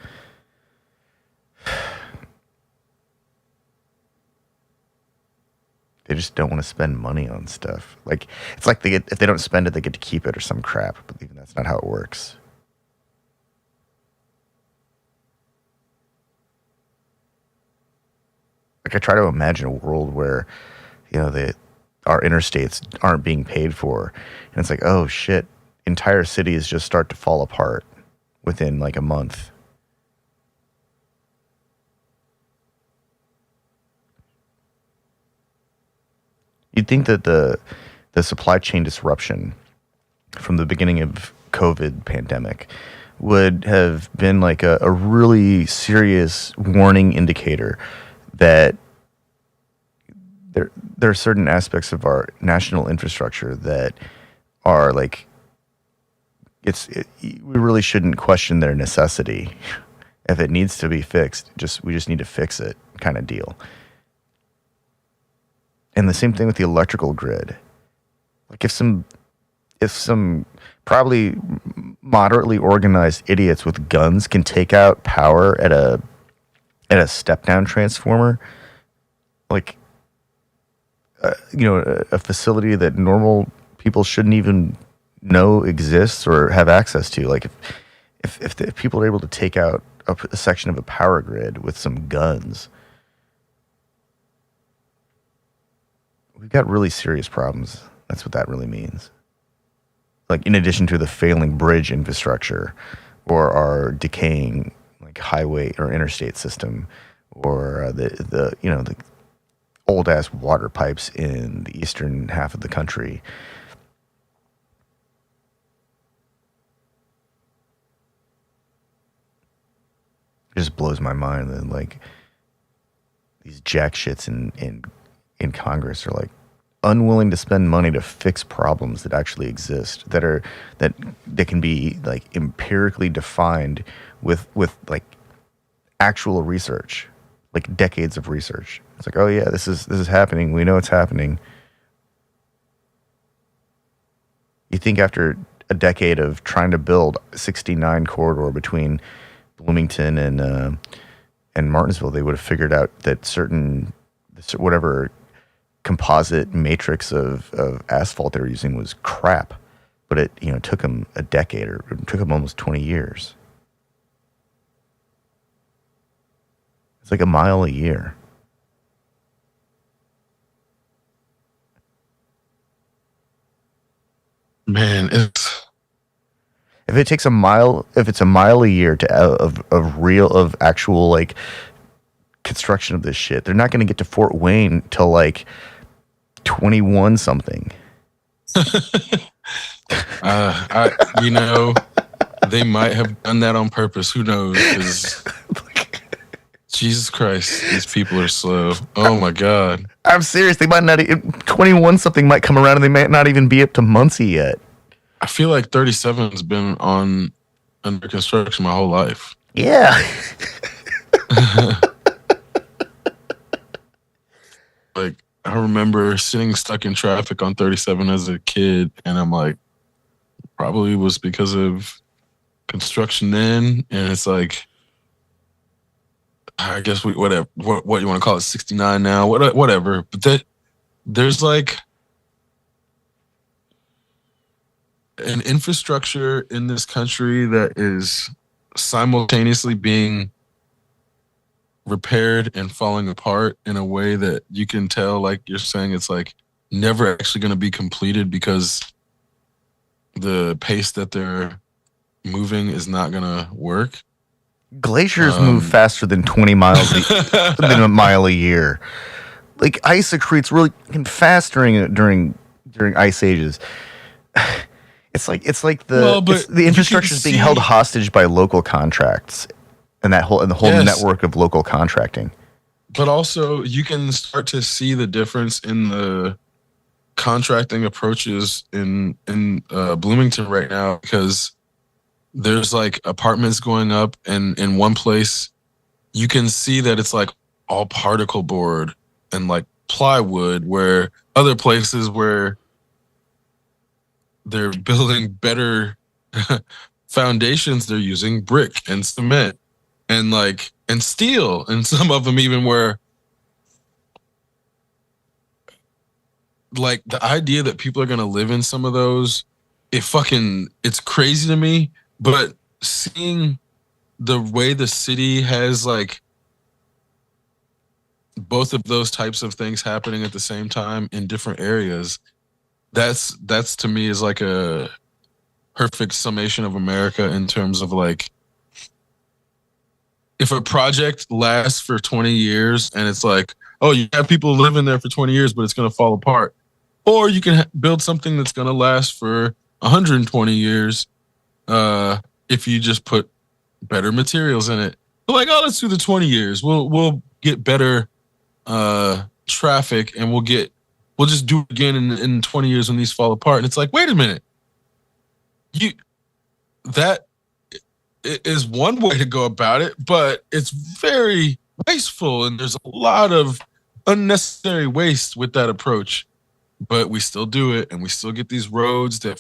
[SPEAKER 1] They just don't want to spend money on stuff. Like it's like if they don't spend it, they get to keep it or some crap. But even that's not how it works. Like I try to imagine a world where, our interstates aren't being paid for, and it's like, oh shit, entire cities just start to fall apart within like a month. You'd think that the supply chain disruption from the beginning of COVID pandemic would have been like a really serious warning indicator that there are certain aspects of our national infrastructure that are like we really shouldn't question their necessity. If it needs to be fixed, we just need to fix it, kind of deal. And the same thing with the electrical grid. Like if some probably moderately organized idiots with guns can take out power at a step down transformer, like a facility that normal people shouldn't even know exists or have access to. Like if people are able to take out a section of a power grid with some guns, we've got really serious problems. That's what that really means. Like in addition to the failing bridge infrastructure or our decaying like highway or interstate system or the old ass water pipes in the eastern half of the country. It just blows my mind that like these jack shits in Congress are like unwilling to spend money to fix problems that actually exist that can be like empirically defined with like actual research, like decades of research. It's like, oh yeah, this is happening. We know it's happening. You think after a decade of trying to build 69 corridor between Bloomington and Martinsville, they would have figured out that whatever composite matrix of asphalt they were using was crap. But it took them a decade, or it took them almost 20 years. It's like a mile a year.
[SPEAKER 4] Man,
[SPEAKER 1] if it's a mile a year of actual like construction of this shit, they're not going to get to Fort Wayne till like 21 something.
[SPEAKER 4] They might have done that on purpose. Who knows? 'Cause Jesus Christ, these people are slow. Oh my God.
[SPEAKER 1] I'm serious. They might not. 21 something might come around, and they might not even be up to Muncie yet.
[SPEAKER 4] I feel like 37's been under construction my whole life.
[SPEAKER 1] Yeah.
[SPEAKER 4] Like I remember sitting stuck in traffic on 37 as a kid, and I'm like, probably was because of construction then, and it's like, I guess whatever what you want to call it, 69 now, whatever. But there's like an infrastructure in this country that is simultaneously being repaired and falling apart in a way that you can tell, like you're saying, it's like never actually going to be completed because the pace that they're moving is not going to work.
[SPEAKER 1] Glaciers move faster than 20 miles than a mile a year. Like ice accretes really fast during ice ages. It's like the infrastructure is being held hostage by local contracts and the whole network of local contracting.
[SPEAKER 4] But also you can start to see the difference in the contracting approaches in Bloomington right now, because there's like apartments going up, and in one place you can see that it's like all particle board and like plywood, where other places where they're building better foundations, they're using brick and cement and steel, and some of them even where like the idea that people are gonna live in some of those, it's crazy to me. But seeing the way the city has like both of those types of things happening at the same time in different areas, that's to me is like a perfect summation of America in terms of like, if a project lasts for 20 years and it's like, oh, you have people living there for 20 years, but it's going to fall apart. Or you can build something that's going to last for 120 years if you just put better materials in it. But like, oh, let's do the 20 years. We'll get better traffic, and we'll just do it again in 20 years when these fall apart. And it's like, wait a minute. That is one way to go about it, but it's very wasteful, and there's a lot of unnecessary waste with that approach. But we still do it, and we still get these roads that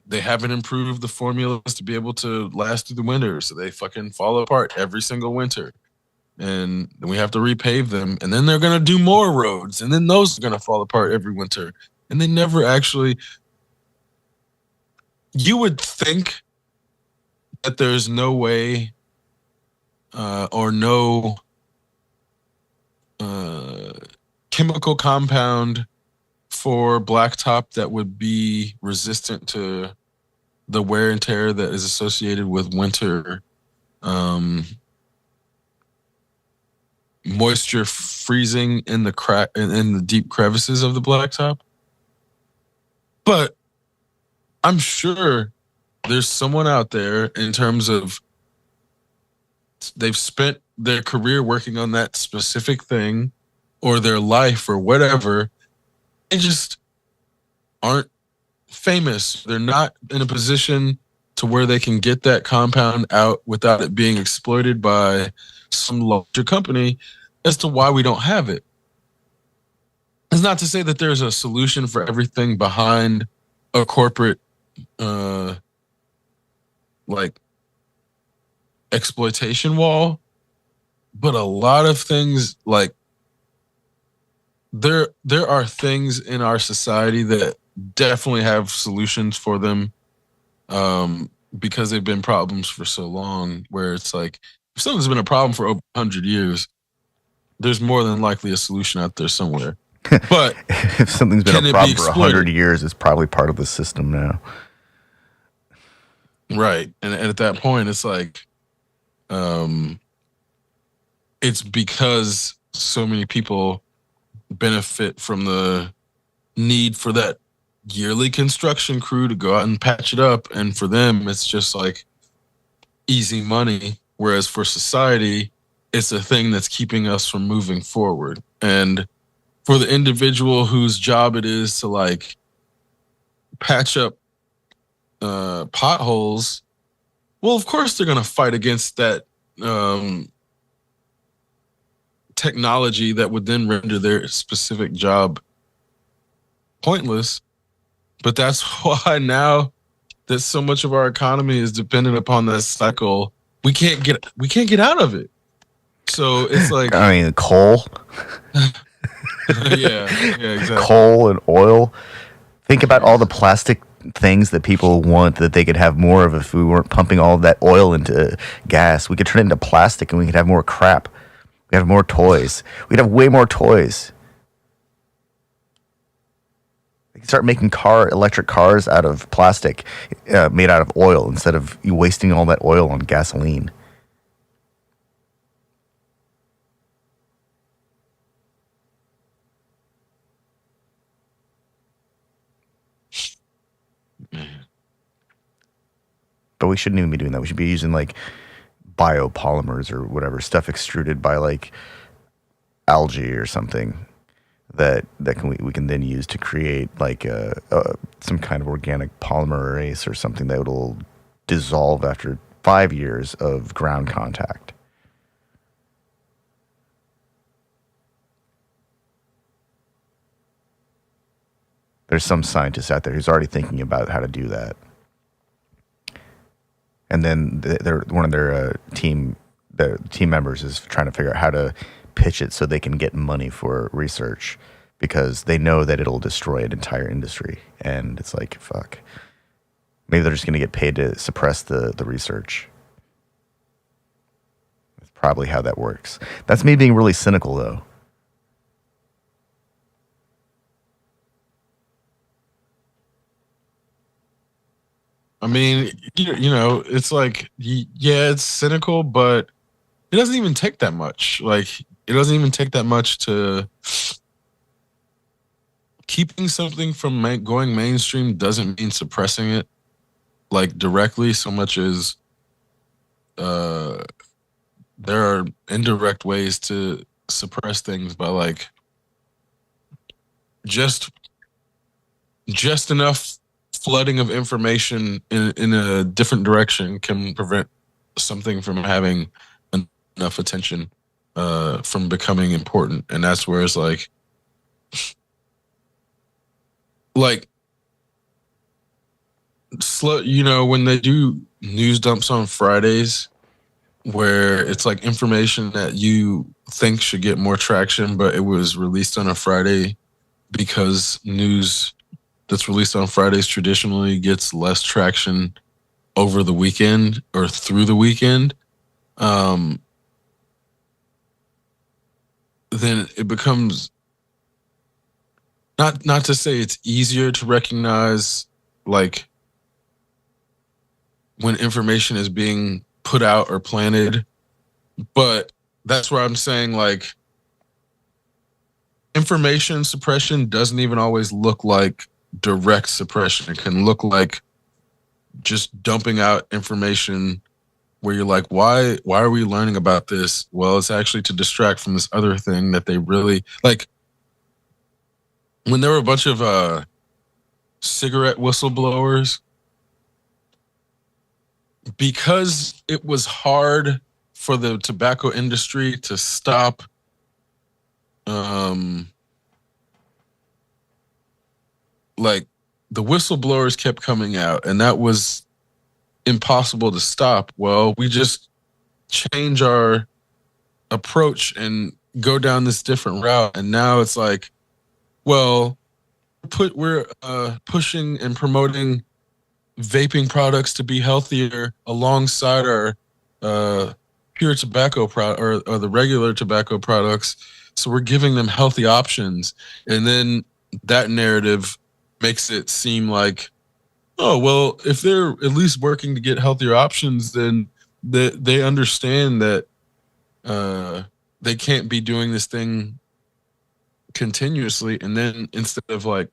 [SPEAKER 4] they haven't improved the formulas to be able to last through the winter, so they fucking fall apart every single winter. And then we have to repave them, and then they're gonna do more roads, and then those are gonna fall apart every winter. And they never actually. You would think that there's no way or no chemical compound for blacktop that would be resistant to the wear and tear that is associated with winter moisture freezing in the deep crevices of the blacktop. But I'm sure there's someone out there in terms of they've spent their career working on that specific thing or their life or whatever. They just aren't famous. They're not in a position to where they can get that compound out without it being exploited by some larger company as to why we don't have it. It's not to say that there's a solution for everything behind a corporate like exploitation wall, but a lot of things, like there are things in our society that definitely have solutions for them because they've been problems for so long, where it's like if something's been a problem for over 100 years, there's more than likely a solution out there somewhere. But
[SPEAKER 1] if something's been a problem for 100 years, it's probably part of the system now.
[SPEAKER 4] Right. And at that point, it's like, it's because so many people benefit from the need for that yearly construction crew to go out and patch it up. And for them, it's just like easy money. Whereas for society, it's a thing that's keeping us from moving forward. And for the individual whose job it is to like patch up potholes, well, of course they're going to fight against that technology that would then render their specific job pointless. But that's why now that so much of our economy is dependent upon that cycle, we can't get out of it. So it's like,
[SPEAKER 1] I mean, coal.
[SPEAKER 4] yeah, exactly.
[SPEAKER 1] Coal and oil. Think about all the plastic things that people want that they could have more of if we weren't pumping all of that oil into gas. We could turn it into plastic and we could have more crap. We could have more toys. We'd have way more toys. We could start making electric cars out of plastic made out of oil instead of you wasting all that oil on gasoline. But we shouldn't even be doing that. We should be using like biopolymers or whatever, stuff extruded by like algae or something that we can then use to create like some kind of organic polymerase or something that will dissolve after 5 years of ground contact. There's some scientist out there who's already thinking about how to do that. And then one of their team members is trying to figure out how to pitch it so they can get money for research. because they know that it'll destroy an entire industry. And it's like, fuck. Maybe they're just going to get paid to suppress the research. That's probably how that works. That's me being really cynical, though.
[SPEAKER 4] I mean, you know, it's like, yeah, it's cynical, but it doesn't even take that much. Like, it doesn't even take that much to keeping something from going mainstream doesn't mean suppressing it like directly so much as there are indirect ways to suppress things by like just enough flooding of information in a different direction can prevent something from having enough attention from becoming important. And that's where it's like slow, you know, when they do news dumps on Fridays where it's like information that you think should get more traction, but it was released on a Friday because news that's released on Fridays traditionally gets less traction over the weekend or through the weekend. Then it becomes not to say it's easier to recognize like when information is being put out or planted, but that's where I'm saying like information suppression doesn't even always look like direct suppression. It can look like just dumping out information where you're like, why are we learning about this? Well, it's actually to distract from this other thing that they really like. When there were a bunch of cigarette whistleblowers, because it was hard for the tobacco industry to stop like the whistleblowers kept coming out and that was impossible to stop. Well, we just change our approach and go down this different route. And now it's like, well, we're pushing and promoting vaping products to be healthier alongside our pure tobacco or the regular tobacco products. So we're giving them healthy options. And then that narrative makes it seem like, oh, well, if they're at least working to get healthier options, then they understand that they can't be doing this thing continuously. And then instead of like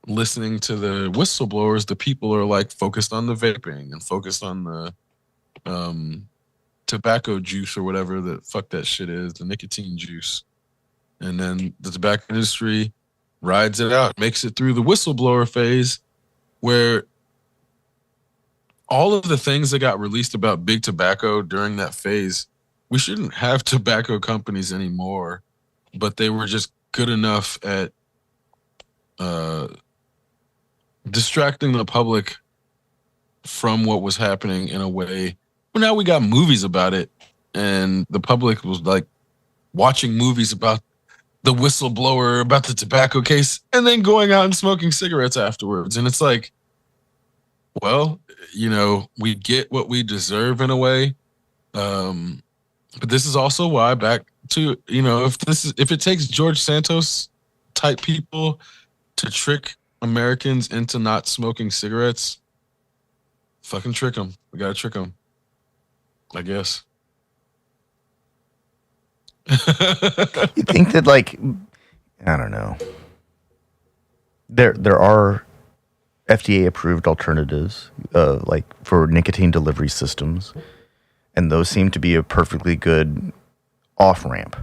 [SPEAKER 4] listening to the whistleblowers, the people are like focused on the vaping and focused on the tobacco juice or whatever the fuck that shit is, the nicotine juice. And then the tobacco industry rides it out, makes it through the whistleblower phase where all of the things that got released about big tobacco during that phase, we shouldn't have tobacco companies anymore, but they were just good enough at distracting the public from what was happening in a way. Well, now we got movies about it, and the public was like watching movies about the whistleblower, about the tobacco case, and then going out and smoking cigarettes afterwards. And it's like, well, you know, we get what we deserve in a way. But this is also why, back to, you know, if it takes George Santos type people to trick Americans into not smoking cigarettes, fucking trick them. We gotta trick them, I guess.
[SPEAKER 1] You think that, like, I don't know. There are FDA approved alternatives, like for nicotine delivery systems, and those seem to be a perfectly good off ramp.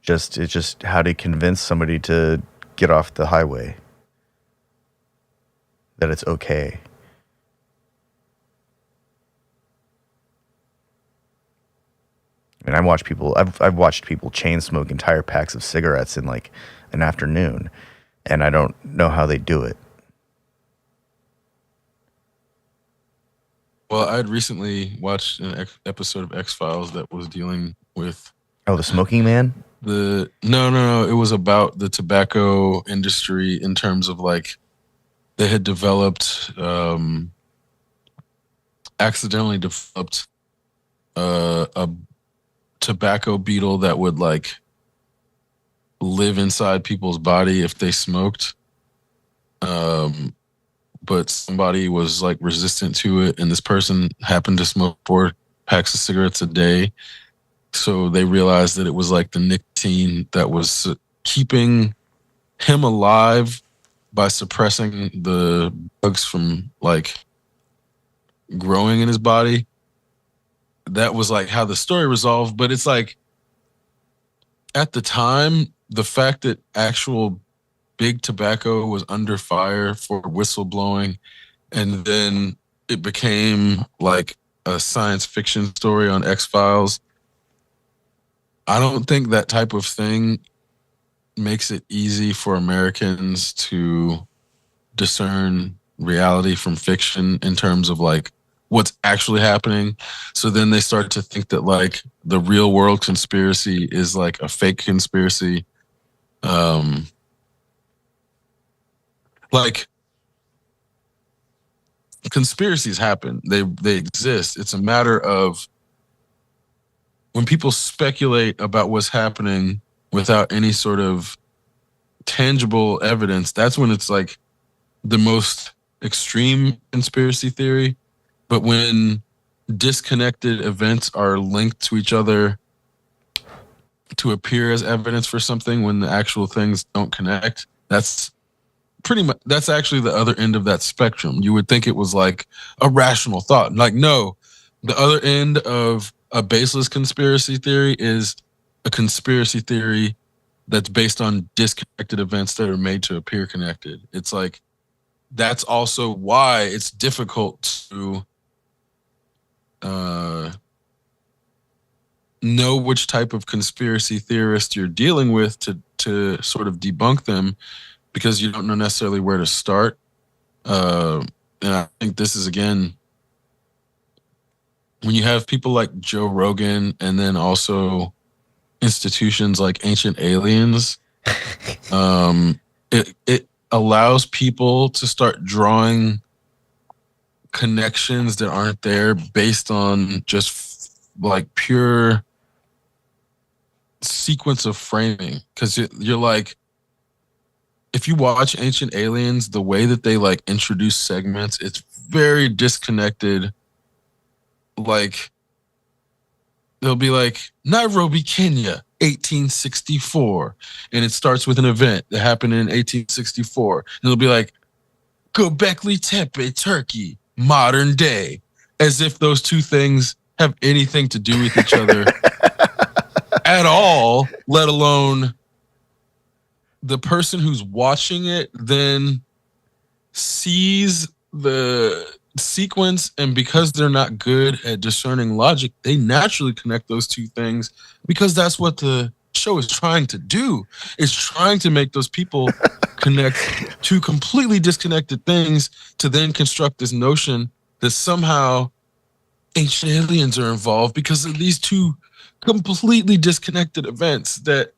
[SPEAKER 1] It's just how to convince somebody to get off the highway, that it's okay. I mean, I've watched people chain smoke entire packs of cigarettes in like an afternoon, and I don't know how they do it.
[SPEAKER 4] Well, I'd recently watched an episode of X-Files that was dealing with
[SPEAKER 1] Oh, the smoking man?
[SPEAKER 4] No. It was about the tobacco industry in terms of like they had accidentally developed a tobacco beetle that would like live inside people's body if they smoked. But somebody was like resistant to it, and this person happened to smoke 4 packs of cigarettes a day. So they realized that it was like the nicotine that was keeping him alive by suppressing the bugs from like growing in his body. That was like how the story resolved. But it's like at the time, the fact that actual big tobacco was under fire for whistleblowing, and then it became like a science fiction story on X-Files. I don't think that type of thing makes it easy for Americans to discern reality from fiction in terms of like what's actually happening. So then they start to think that like the real world conspiracy is like a fake conspiracy. Like conspiracies happen. They exist. It's a matter of when people speculate about what's happening without any sort of tangible evidence, that's when it's like the most extreme conspiracy theory. But when disconnected events are linked to each other to appear as evidence for something when the actual things don't connect, that's actually the other end of that spectrum. You would think it was like a rational thought. Like, no, the other end of a baseless conspiracy theory is a conspiracy theory that's based on disconnected events that are made to appear connected. It's like, that's also why it's difficult to know which type of conspiracy theorist you're dealing with to sort of debunk them, because you don't know necessarily where to start. And I think this is, again, when you have people like Joe Rogan and then also institutions like Ancient Aliens, it allows people to start drawing connections that aren't there based on just like pure sequence of framing. Because you're like, if you watch Ancient Aliens, the way that they like introduce segments, it's very disconnected. Like, they'll be like, Nairobi, Kenya, 1864. And it starts with an event that happened in 1864. And it'll be like, Göbekli Tepe, Turkey, modern day. As if those two things have anything to do with each other at all, let alone the person who's watching it then sees the sequence, and because they're not good at discerning logic, they naturally connect those two things because that's what the show is trying to do. It's trying to make those people connect two completely disconnected things to then construct this notion that somehow ancient aliens are involved because of these two completely disconnected events that,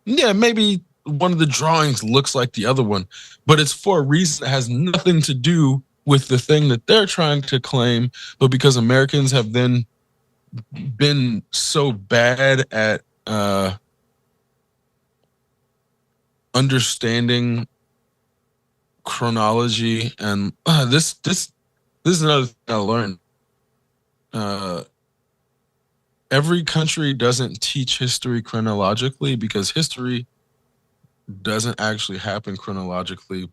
[SPEAKER 4] yeah, maybe one of the drawings looks like the other one, but it's for a reason that has nothing to do with the thing that they're trying to claim. But because Americans have then been so bad at understanding chronology, and this is another thing I learned. Every country doesn't teach history chronologically because history doesn't actually happen chronologically.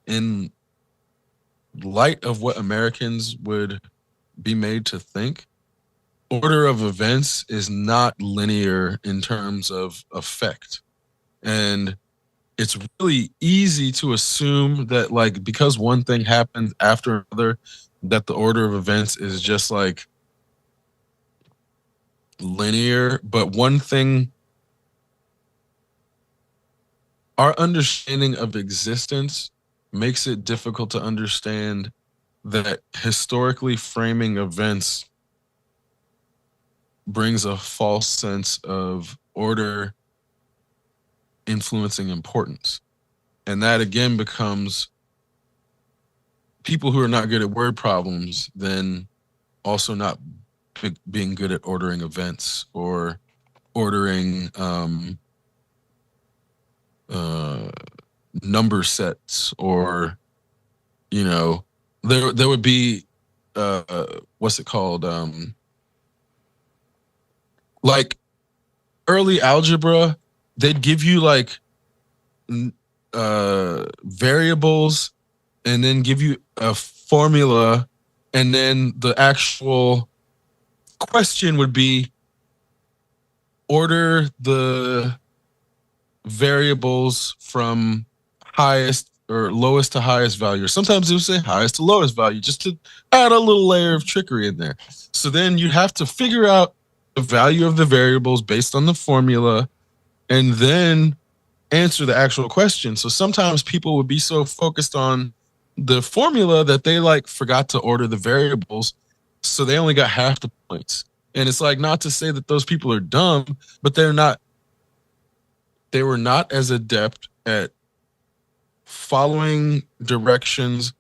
[SPEAKER 4] In light of what Americans would be made to think, order of events is not linear in terms of effect. And it's really easy to assume that, like, because one thing happens after another, that the order of events is just like linear. But one thing, our understanding of existence makes it difficult to understand that historically framing events brings a false sense of order influencing importance. And that again becomes people who are not good at word problems, then also not being good at ordering events or ordering number sets, or there would be what's it called, like early algebra, they'd give you like variables and then give you a formula, and then the actual question would be order the variables from highest or lowest to highest value. Or sometimes it would say highest to lowest value, just to add a little layer of trickery in there. So then you have to figure out the value of the variables based on the formula and then answer the actual question. So sometimes people would be so focused on the formula that they like forgot to order the variables. So they only got half the points. And it's like, not to say that those people are dumb, but they were not as adept at following directions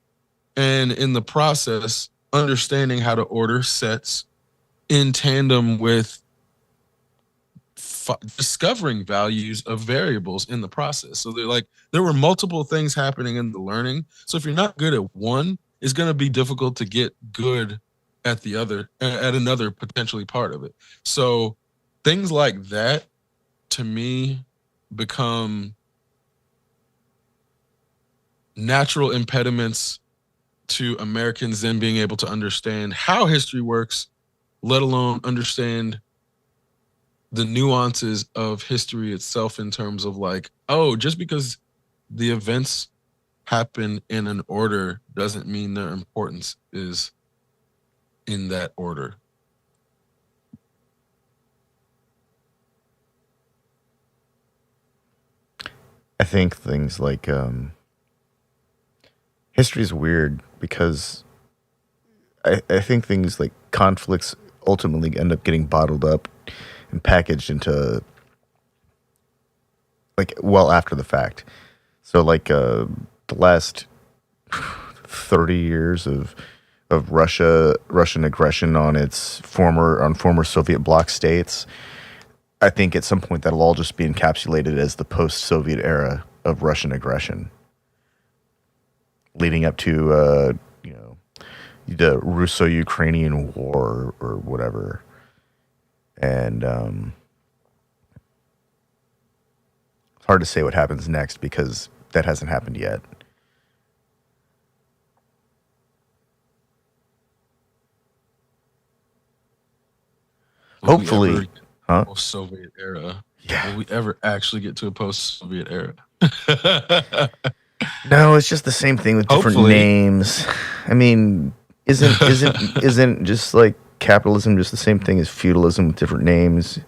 [SPEAKER 4] and in the process understanding how to order sets in tandem with discovering values of variables in the process. So they're like, there were multiple things happening in the learning. So if you're not good at one, it's going to be difficult to get good at the other, at another potentially part of it. So things like that to me become natural impediments to Americans then being able to understand how history works, let alone understand the nuances of history itself in terms of like, oh, just because the events happen in an order doesn't mean their importance is in that order.
[SPEAKER 1] I think things like history is weird because I think things like conflicts ultimately end up getting bottled up and packaged into like well after the fact. So like the last 30 years of Russian aggression on former Soviet bloc states, I think at some point that'll all just be encapsulated as the post-Soviet era of Russian aggression, leading up to the Russo-Ukrainian War or whatever. And it's hard to say what happens next because that hasn't happened yet. Hopefully, huh?
[SPEAKER 4] Post-Soviet era.
[SPEAKER 1] Yeah.
[SPEAKER 4] Will we ever actually get to a post-Soviet era?
[SPEAKER 1] No, it's just the same thing with different names. I mean, isn't just like capitalism just the same thing as feudalism with different names?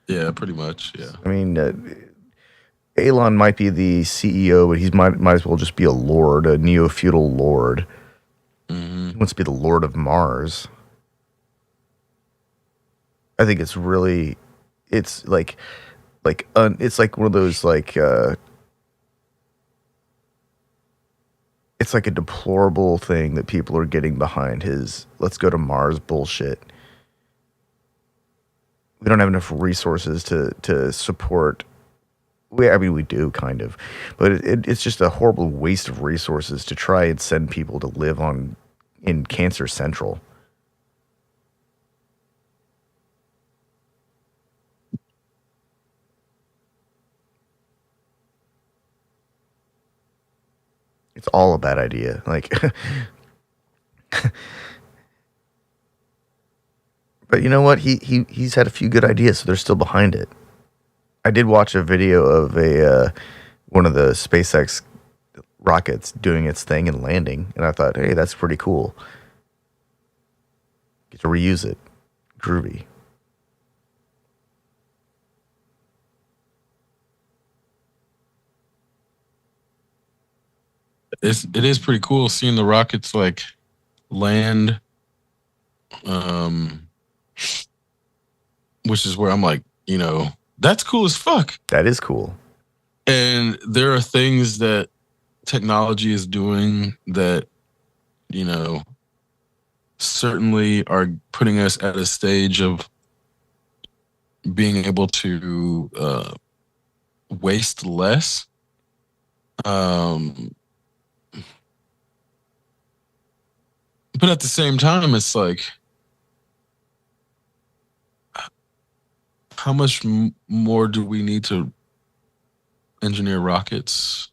[SPEAKER 4] Yeah, pretty much. Yeah.
[SPEAKER 1] I mean, Elon might be the CEO, but he might as well just be a lord, a neo-feudal lord. Mm-hmm. He wants to be the Lord of Mars. I think it's like it's like one of those like it's like a deplorable thing that people are getting behind his let's go to Mars bullshit. We don't have enough resources to support. We do kind of, but it's just a horrible waste of resources to try and send people to live in Cancer Central. It's all a bad idea. Like, but you know what? He's had a few good ideas, so they're still behind it. I did watch a video of one of the SpaceX rockets doing its thing and landing, and I thought, hey, that's pretty cool. Get to reuse it. Groovy.
[SPEAKER 4] It is pretty cool seeing the rockets like land which is where I'm like, that's cool as fuck.
[SPEAKER 1] That is cool.
[SPEAKER 4] And there are things that technology is doing that, certainly are putting us at a stage of being able to waste less. But at the same time, it's like, how much more do we need to engineer rockets?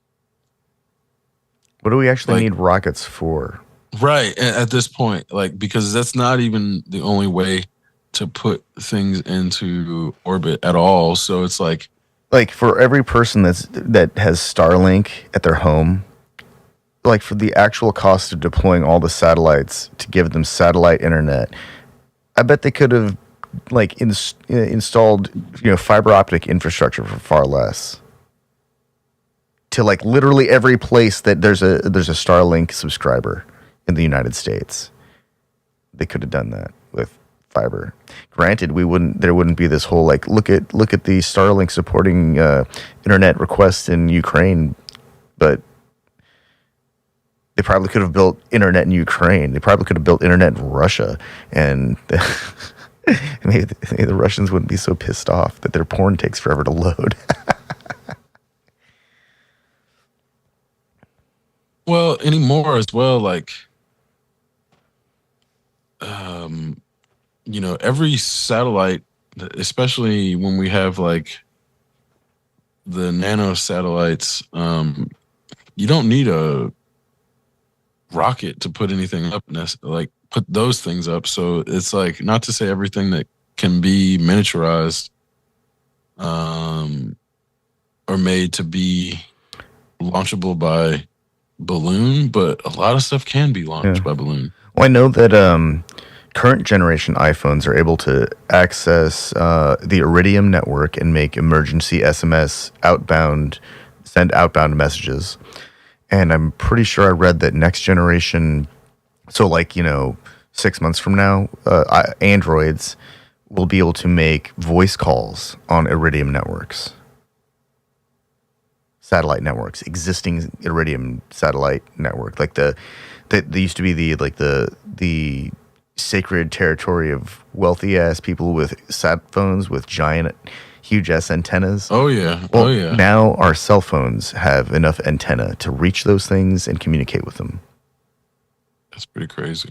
[SPEAKER 1] What do we actually need rockets for?
[SPEAKER 4] Right, at this point, because that's not even the only way to put things into orbit at all. So it's like
[SPEAKER 1] for every person that has Starlink at their home, for the actual cost of deploying all the satellites to give them satellite internet, I bet they could have installed fiber optic infrastructure for far less. To literally every place that there's a Starlink subscriber in the United States, they could have done that with fiber. Granted, there wouldn't be this whole look at the Starlink supporting internet requests in Ukraine, but they probably could have built internet in Ukraine. They probably could have built internet in Russia, and maybe the Russians wouldn't be so pissed off that their porn takes forever to load.
[SPEAKER 4] Well, anymore as well, every satellite, especially when we have the nano satellites, you don't need a rocket to put anything up, put those things up. So it's not to say everything that can be miniaturized or made to be launchable by balloon, but a lot of stuff can be launched by balloon.
[SPEAKER 1] Well, I know that current generation iPhones are able to access the Iridium network and make emergency SMS send outbound messages. And I'm pretty sure I read that next generation, so 6 months from now, Androids will be able to make voice calls on Iridium networks. Satellite networks, existing Iridium satellite network, they used to be the sacred territory of wealthy ass people with sat phones with giant, huge ass antennas.
[SPEAKER 4] Oh yeah,
[SPEAKER 1] well, now our cell phones have enough antenna to reach those things and communicate with them.
[SPEAKER 4] That's pretty crazy.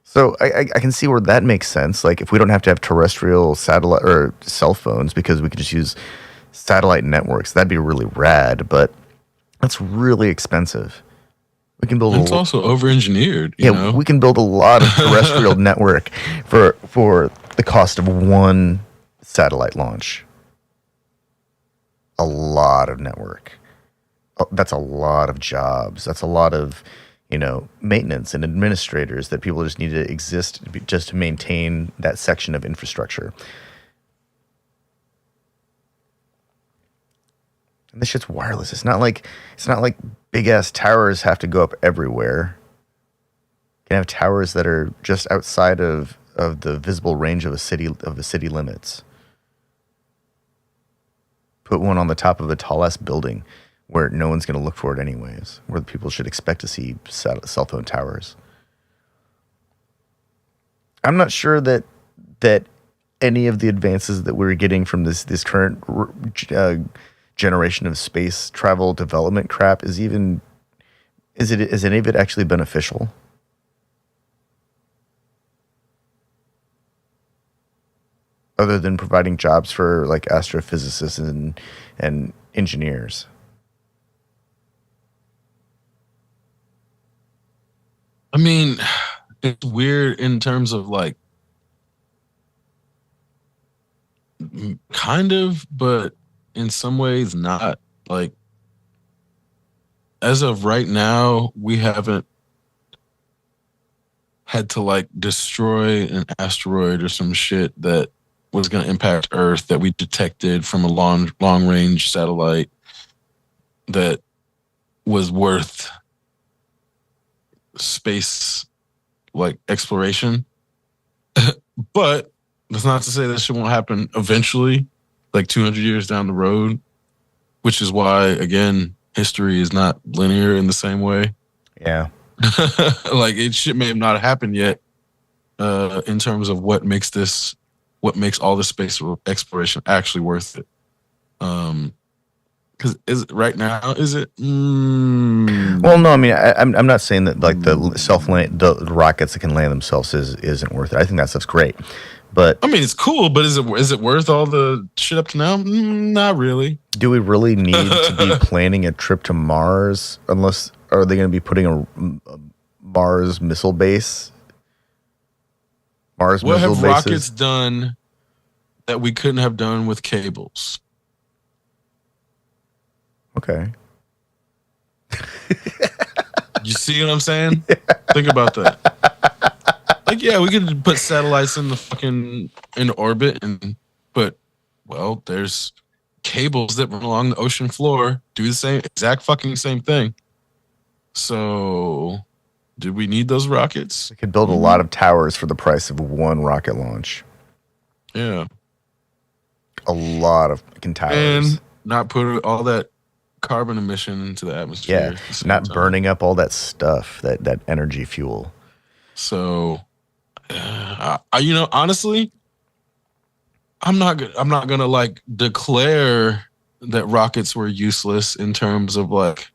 [SPEAKER 1] So I can see where that makes sense. If we don't have to have terrestrial satellite or cell phones because we could just use satellite networks, that'd be really rad, but that's really expensive. We can build.
[SPEAKER 4] It's also over-engineered.
[SPEAKER 1] We can build a lot of terrestrial network for the cost of one satellite launch. A lot of network. That's a lot of jobs. That's a lot of maintenance and administrators that people just need to exist just to maintain that section of infrastructure. And this shit's wireless. It's not like big ass towers have to go up everywhere. You can have towers that are just outside of the visible range of the city limits. Put one on the top of the tallest building where no one's going to look for it anyways, where people should expect to see cell phone towers. I'm not sure that any of the advances that we're getting from this current generation of space travel development crap is any of it actually beneficial? Other than providing jobs for astrophysicists and engineers.
[SPEAKER 4] I mean, it's weird in terms of kind of, but in some ways not. As of right now, we haven't had to destroy an asteroid or some shit that was going to impact Earth that we detected from a long range satellite that was worth space exploration. But That's not to say that shit won't happen eventually, like 200 years down the road, which is why, again, history is not linear in the same way.
[SPEAKER 1] Yeah.
[SPEAKER 4] Like shit may have not happened yet in terms of what makes all this space exploration actually worth it. Because right now, is it?
[SPEAKER 1] Well, no, I mean, I'm not saying that like the rockets that can land themselves isn't worth it. I think that stuff's great, but
[SPEAKER 4] I mean, it's cool, but is it worth all the shit up to now? Not really.
[SPEAKER 1] Do we really need to be planning a trip to Mars? Unless are they going to be putting a Mars missile base? What
[SPEAKER 4] have rockets done that we couldn't have done with cables?
[SPEAKER 1] Okay.
[SPEAKER 4] You see what I'm saying? Yeah. Think about that. Like, yeah, we could put satellites in orbit well, there's cables that run along the ocean floor, do the exact fucking same thing. So, did we need those rockets?
[SPEAKER 1] We could build a lot of towers for the price of one rocket launch.
[SPEAKER 4] Yeah.
[SPEAKER 1] A lot of fucking towers.
[SPEAKER 4] And not put all that carbon emission into the atmosphere.
[SPEAKER 1] Yeah, not burning up all that stuff, that energy fuel.
[SPEAKER 4] So, honestly, I'm not gonna like declare that rockets were useless in terms of like,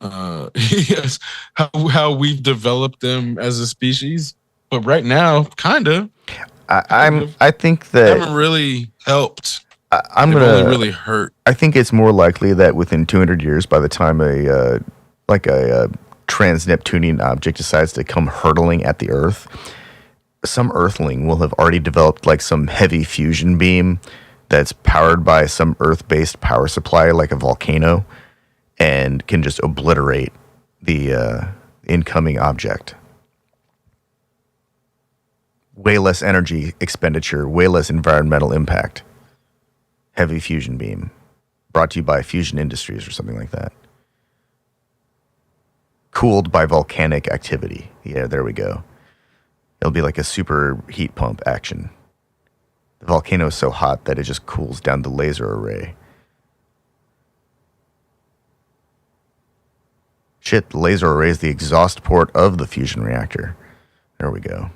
[SPEAKER 4] yes, how we've developed them as a species. But right now, kind of.
[SPEAKER 1] I think that
[SPEAKER 4] haven't really helped.
[SPEAKER 1] I'm gonna
[SPEAKER 4] only really hurt.
[SPEAKER 1] I think it's more likely that within 200 years, by the time a trans-Neptunian object decides to come hurtling at the Earth, some Earthling will have already developed like some heavy fusion beam that's powered by some Earth-based power supply, like a volcano, and can just obliterate the incoming object. Way less energy expenditure, way less environmental impact. Heavy fusion beam, brought to you by Fusion Industries or something like that. Cooled by volcanic activity. Yeah, there we go. It'll be like a super heat pump action. The volcano is so hot that it just cools down the laser array. Shit, the laser array is the exhaust port of the fusion reactor. There we go.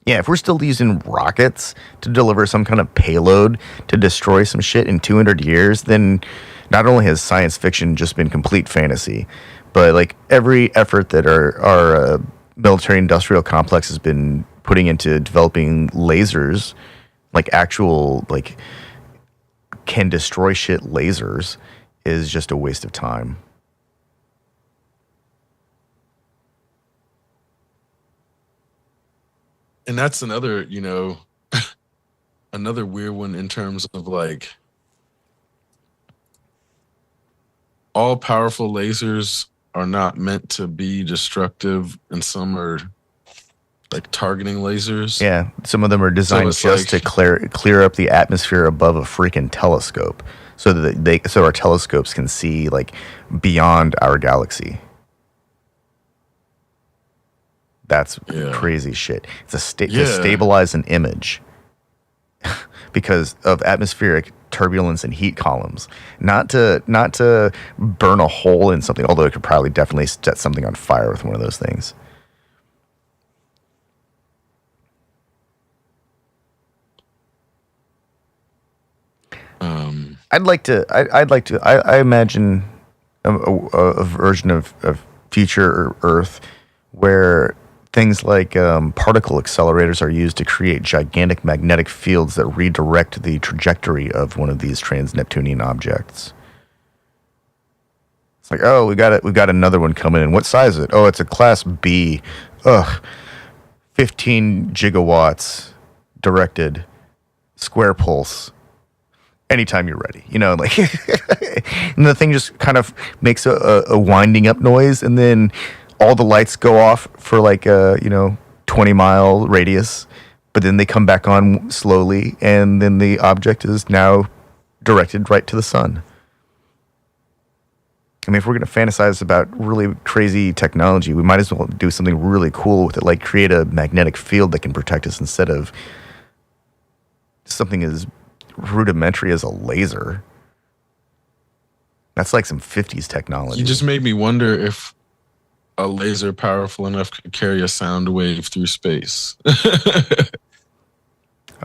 [SPEAKER 1] Yeah, if we're still using rockets to deliver some kind of payload to destroy some shit in 200 years, then not only has science fiction just been complete fantasy, but like every effort that our military industrial complex has been putting into developing lasers, like actual like can destroy shit lasers, is just a waste of time.
[SPEAKER 4] And that's another, another weird one in terms of like all powerful lasers are not meant to be destructive, and some are like targeting lasers.
[SPEAKER 1] Yeah, some of them are designed just to clear up the atmosphere above a freaking telescope, so that so our telescopes can see like beyond our galaxy. That's crazy shit. It's to stabilize an image because of atmospheric turbulence and heat columns, not to burn a hole in something. Although it could probably definitely set something on fire with one of those things. I imagine a version of future Earth where things like particle accelerators are used to create gigantic magnetic fields that redirect the trajectory of one of these trans-Neptunian objects. It's like, oh, we've got another one coming in. What size is it? Oh, it's a class B. 15 gigawatts directed square pulse. Anytime you're ready, like, and the thing just kind of makes a winding up noise, and then all the lights go off for like a 20-mile radius, but then they come back on slowly, and then the object is now directed right to the sun. I mean, if we're going to fantasize about really crazy technology, we might as well do something really cool with it, like create a magnetic field that can protect us instead of something as rudimentary as a laser. That's like some 50s technology.
[SPEAKER 4] You just made me wonder if a laser powerful enough could carry a sound wave through space. Which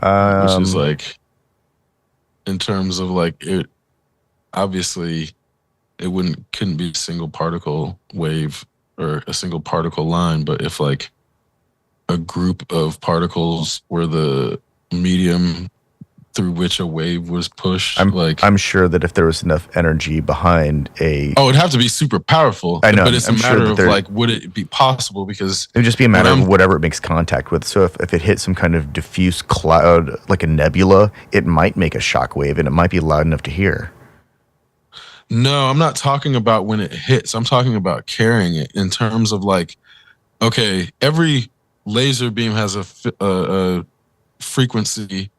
[SPEAKER 4] is like, in terms of like, it obviously it couldn't be a single particle wave or a single particle line, but if like a group of particles were the medium through which a wave was pushed,
[SPEAKER 1] I'm sure that if there was enough energy behind
[SPEAKER 4] it'd have to be super powerful.
[SPEAKER 1] I know,
[SPEAKER 4] but it's a matter of like, would it be possible? Because
[SPEAKER 1] it would just be a matter of whatever it makes contact with. So if it hit some kind of diffuse cloud, like a nebula, it might make a shock wave, and it might be loud enough to hear.
[SPEAKER 4] No, I'm not talking about when it hits. I'm talking about carrying it in terms of like, okay, every laser beam has a frequency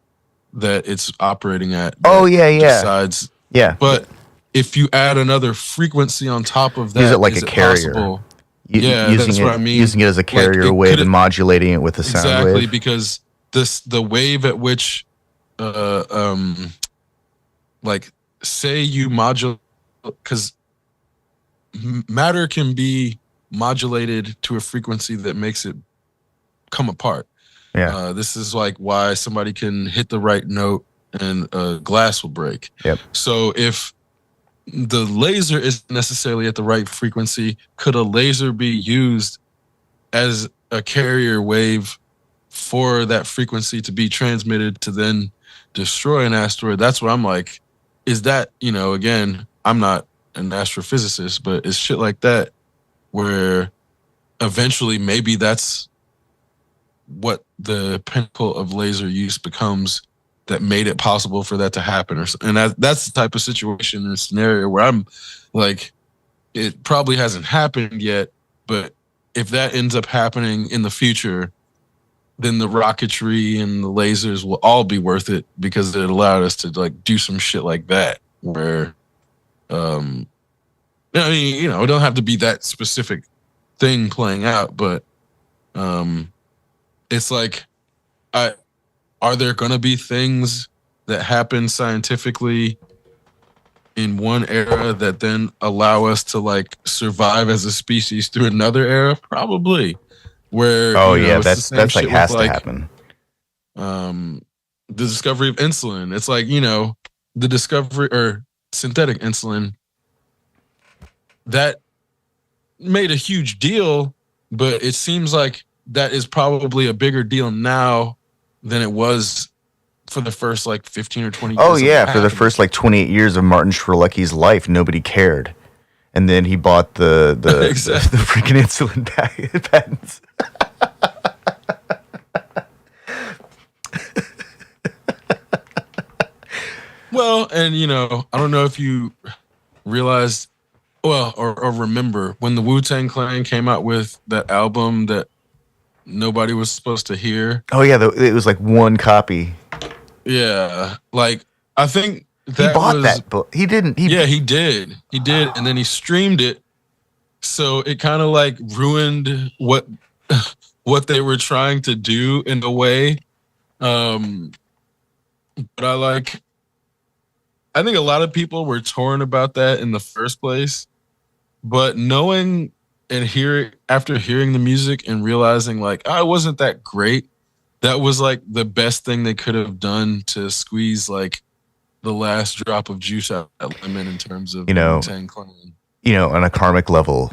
[SPEAKER 4] that it's operating at.
[SPEAKER 1] Oh, yeah.
[SPEAKER 4] Besides,
[SPEAKER 1] yeah.
[SPEAKER 4] But if you add another frequency on top of that,
[SPEAKER 1] use it like a carrier.
[SPEAKER 4] That's what I mean.
[SPEAKER 1] Using it as a carrier wave and modulating it with a sound wave.
[SPEAKER 4] Exactly, because the wave at which, like, say you modulate, because matter can be modulated to a frequency that makes it come apart.
[SPEAKER 1] Yeah.
[SPEAKER 4] This is like why somebody can hit the right note and glass will break.
[SPEAKER 1] Yep.
[SPEAKER 4] So if the laser isn't necessarily at the right frequency, could a laser be used as a carrier wave for that frequency to be transmitted to then destroy an asteroid? That's what I'm like. Is that, again, I'm not an astrophysicist, but it's shit like that where eventually maybe that's what the pinnacle of laser use becomes, that made it possible for that to happen. And that's the type of situation and scenario where I'm like, it probably hasn't happened yet, but if that ends up happening in the future, then the rocketry and the lasers will all be worth it, because it allowed us to like do some shit like that where, it don't have to be that specific thing playing out, but it's like, are there going to be things that happen scientifically in one era that then allow us to like survive as a species through another era? Probably. Where
[SPEAKER 1] that's like has to happen.
[SPEAKER 4] The discovery of insulin. It's like, the discovery or synthetic insulin that made a huge deal, but it seems like that is probably a bigger deal now than it was for the first like 15 or 20 years.
[SPEAKER 1] Oh yeah, for the first like 28 years of Martin Shkreliki's life, nobody cared. And then he bought the
[SPEAKER 4] exactly.
[SPEAKER 1] the freaking insulin patents.
[SPEAKER 4] Well, and I don't know if you realized, or remember when the Wu-Tang Clan came out with that album that nobody was supposed to hear.
[SPEAKER 1] Oh yeah, it was like one copy.
[SPEAKER 4] Yeah, like I think
[SPEAKER 1] he bought that book. He didn't.
[SPEAKER 4] Yeah, he did. He did, and then he streamed it. So it kind of like ruined what they were trying to do in a way. But I think a lot of people were torn about that in the first place. But knowing and after hearing the music and realizing like, it wasn't that great, that was like the best thing they could have done to squeeze like the last drop of juice out of that lemon in terms of Wu-Tang Clan.
[SPEAKER 1] On a karmic level,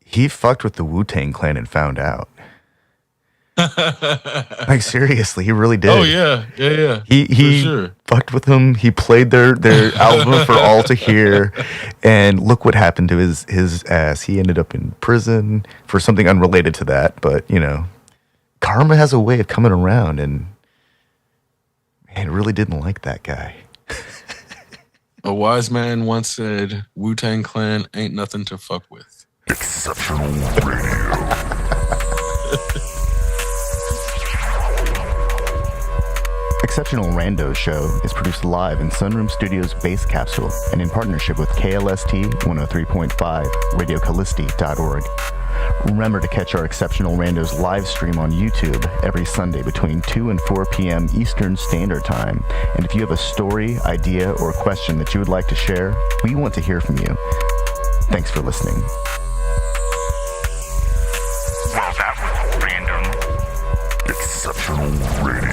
[SPEAKER 1] he fucked with the Wu-Tang Clan and found out. Like seriously, he really did.
[SPEAKER 4] Oh yeah.
[SPEAKER 1] He fucked with them. He played their album for all to hear, and look what happened to his ass. He ended up in prison for something unrelated to that. But karma has a way of coming around, and man, really didn't like that guy.
[SPEAKER 4] A wise man once said, "Wu-Tang Clan ain't nothing to fuck with."
[SPEAKER 3] Exceptional Radio.
[SPEAKER 1] Exceptional Randos show is produced live in Sunroom Studios' Base Capsule and in partnership with KLST 103.5, RadioCallisti.org. Remember to catch our Exceptional Randos live stream on YouTube every Sunday between 2 and 4 p.m. Eastern Standard Time. And if you have a story, idea, or question that you would like to share, we want to hear from you. Thanks for listening.
[SPEAKER 2] Well, that was random.
[SPEAKER 3] Exceptional Radio.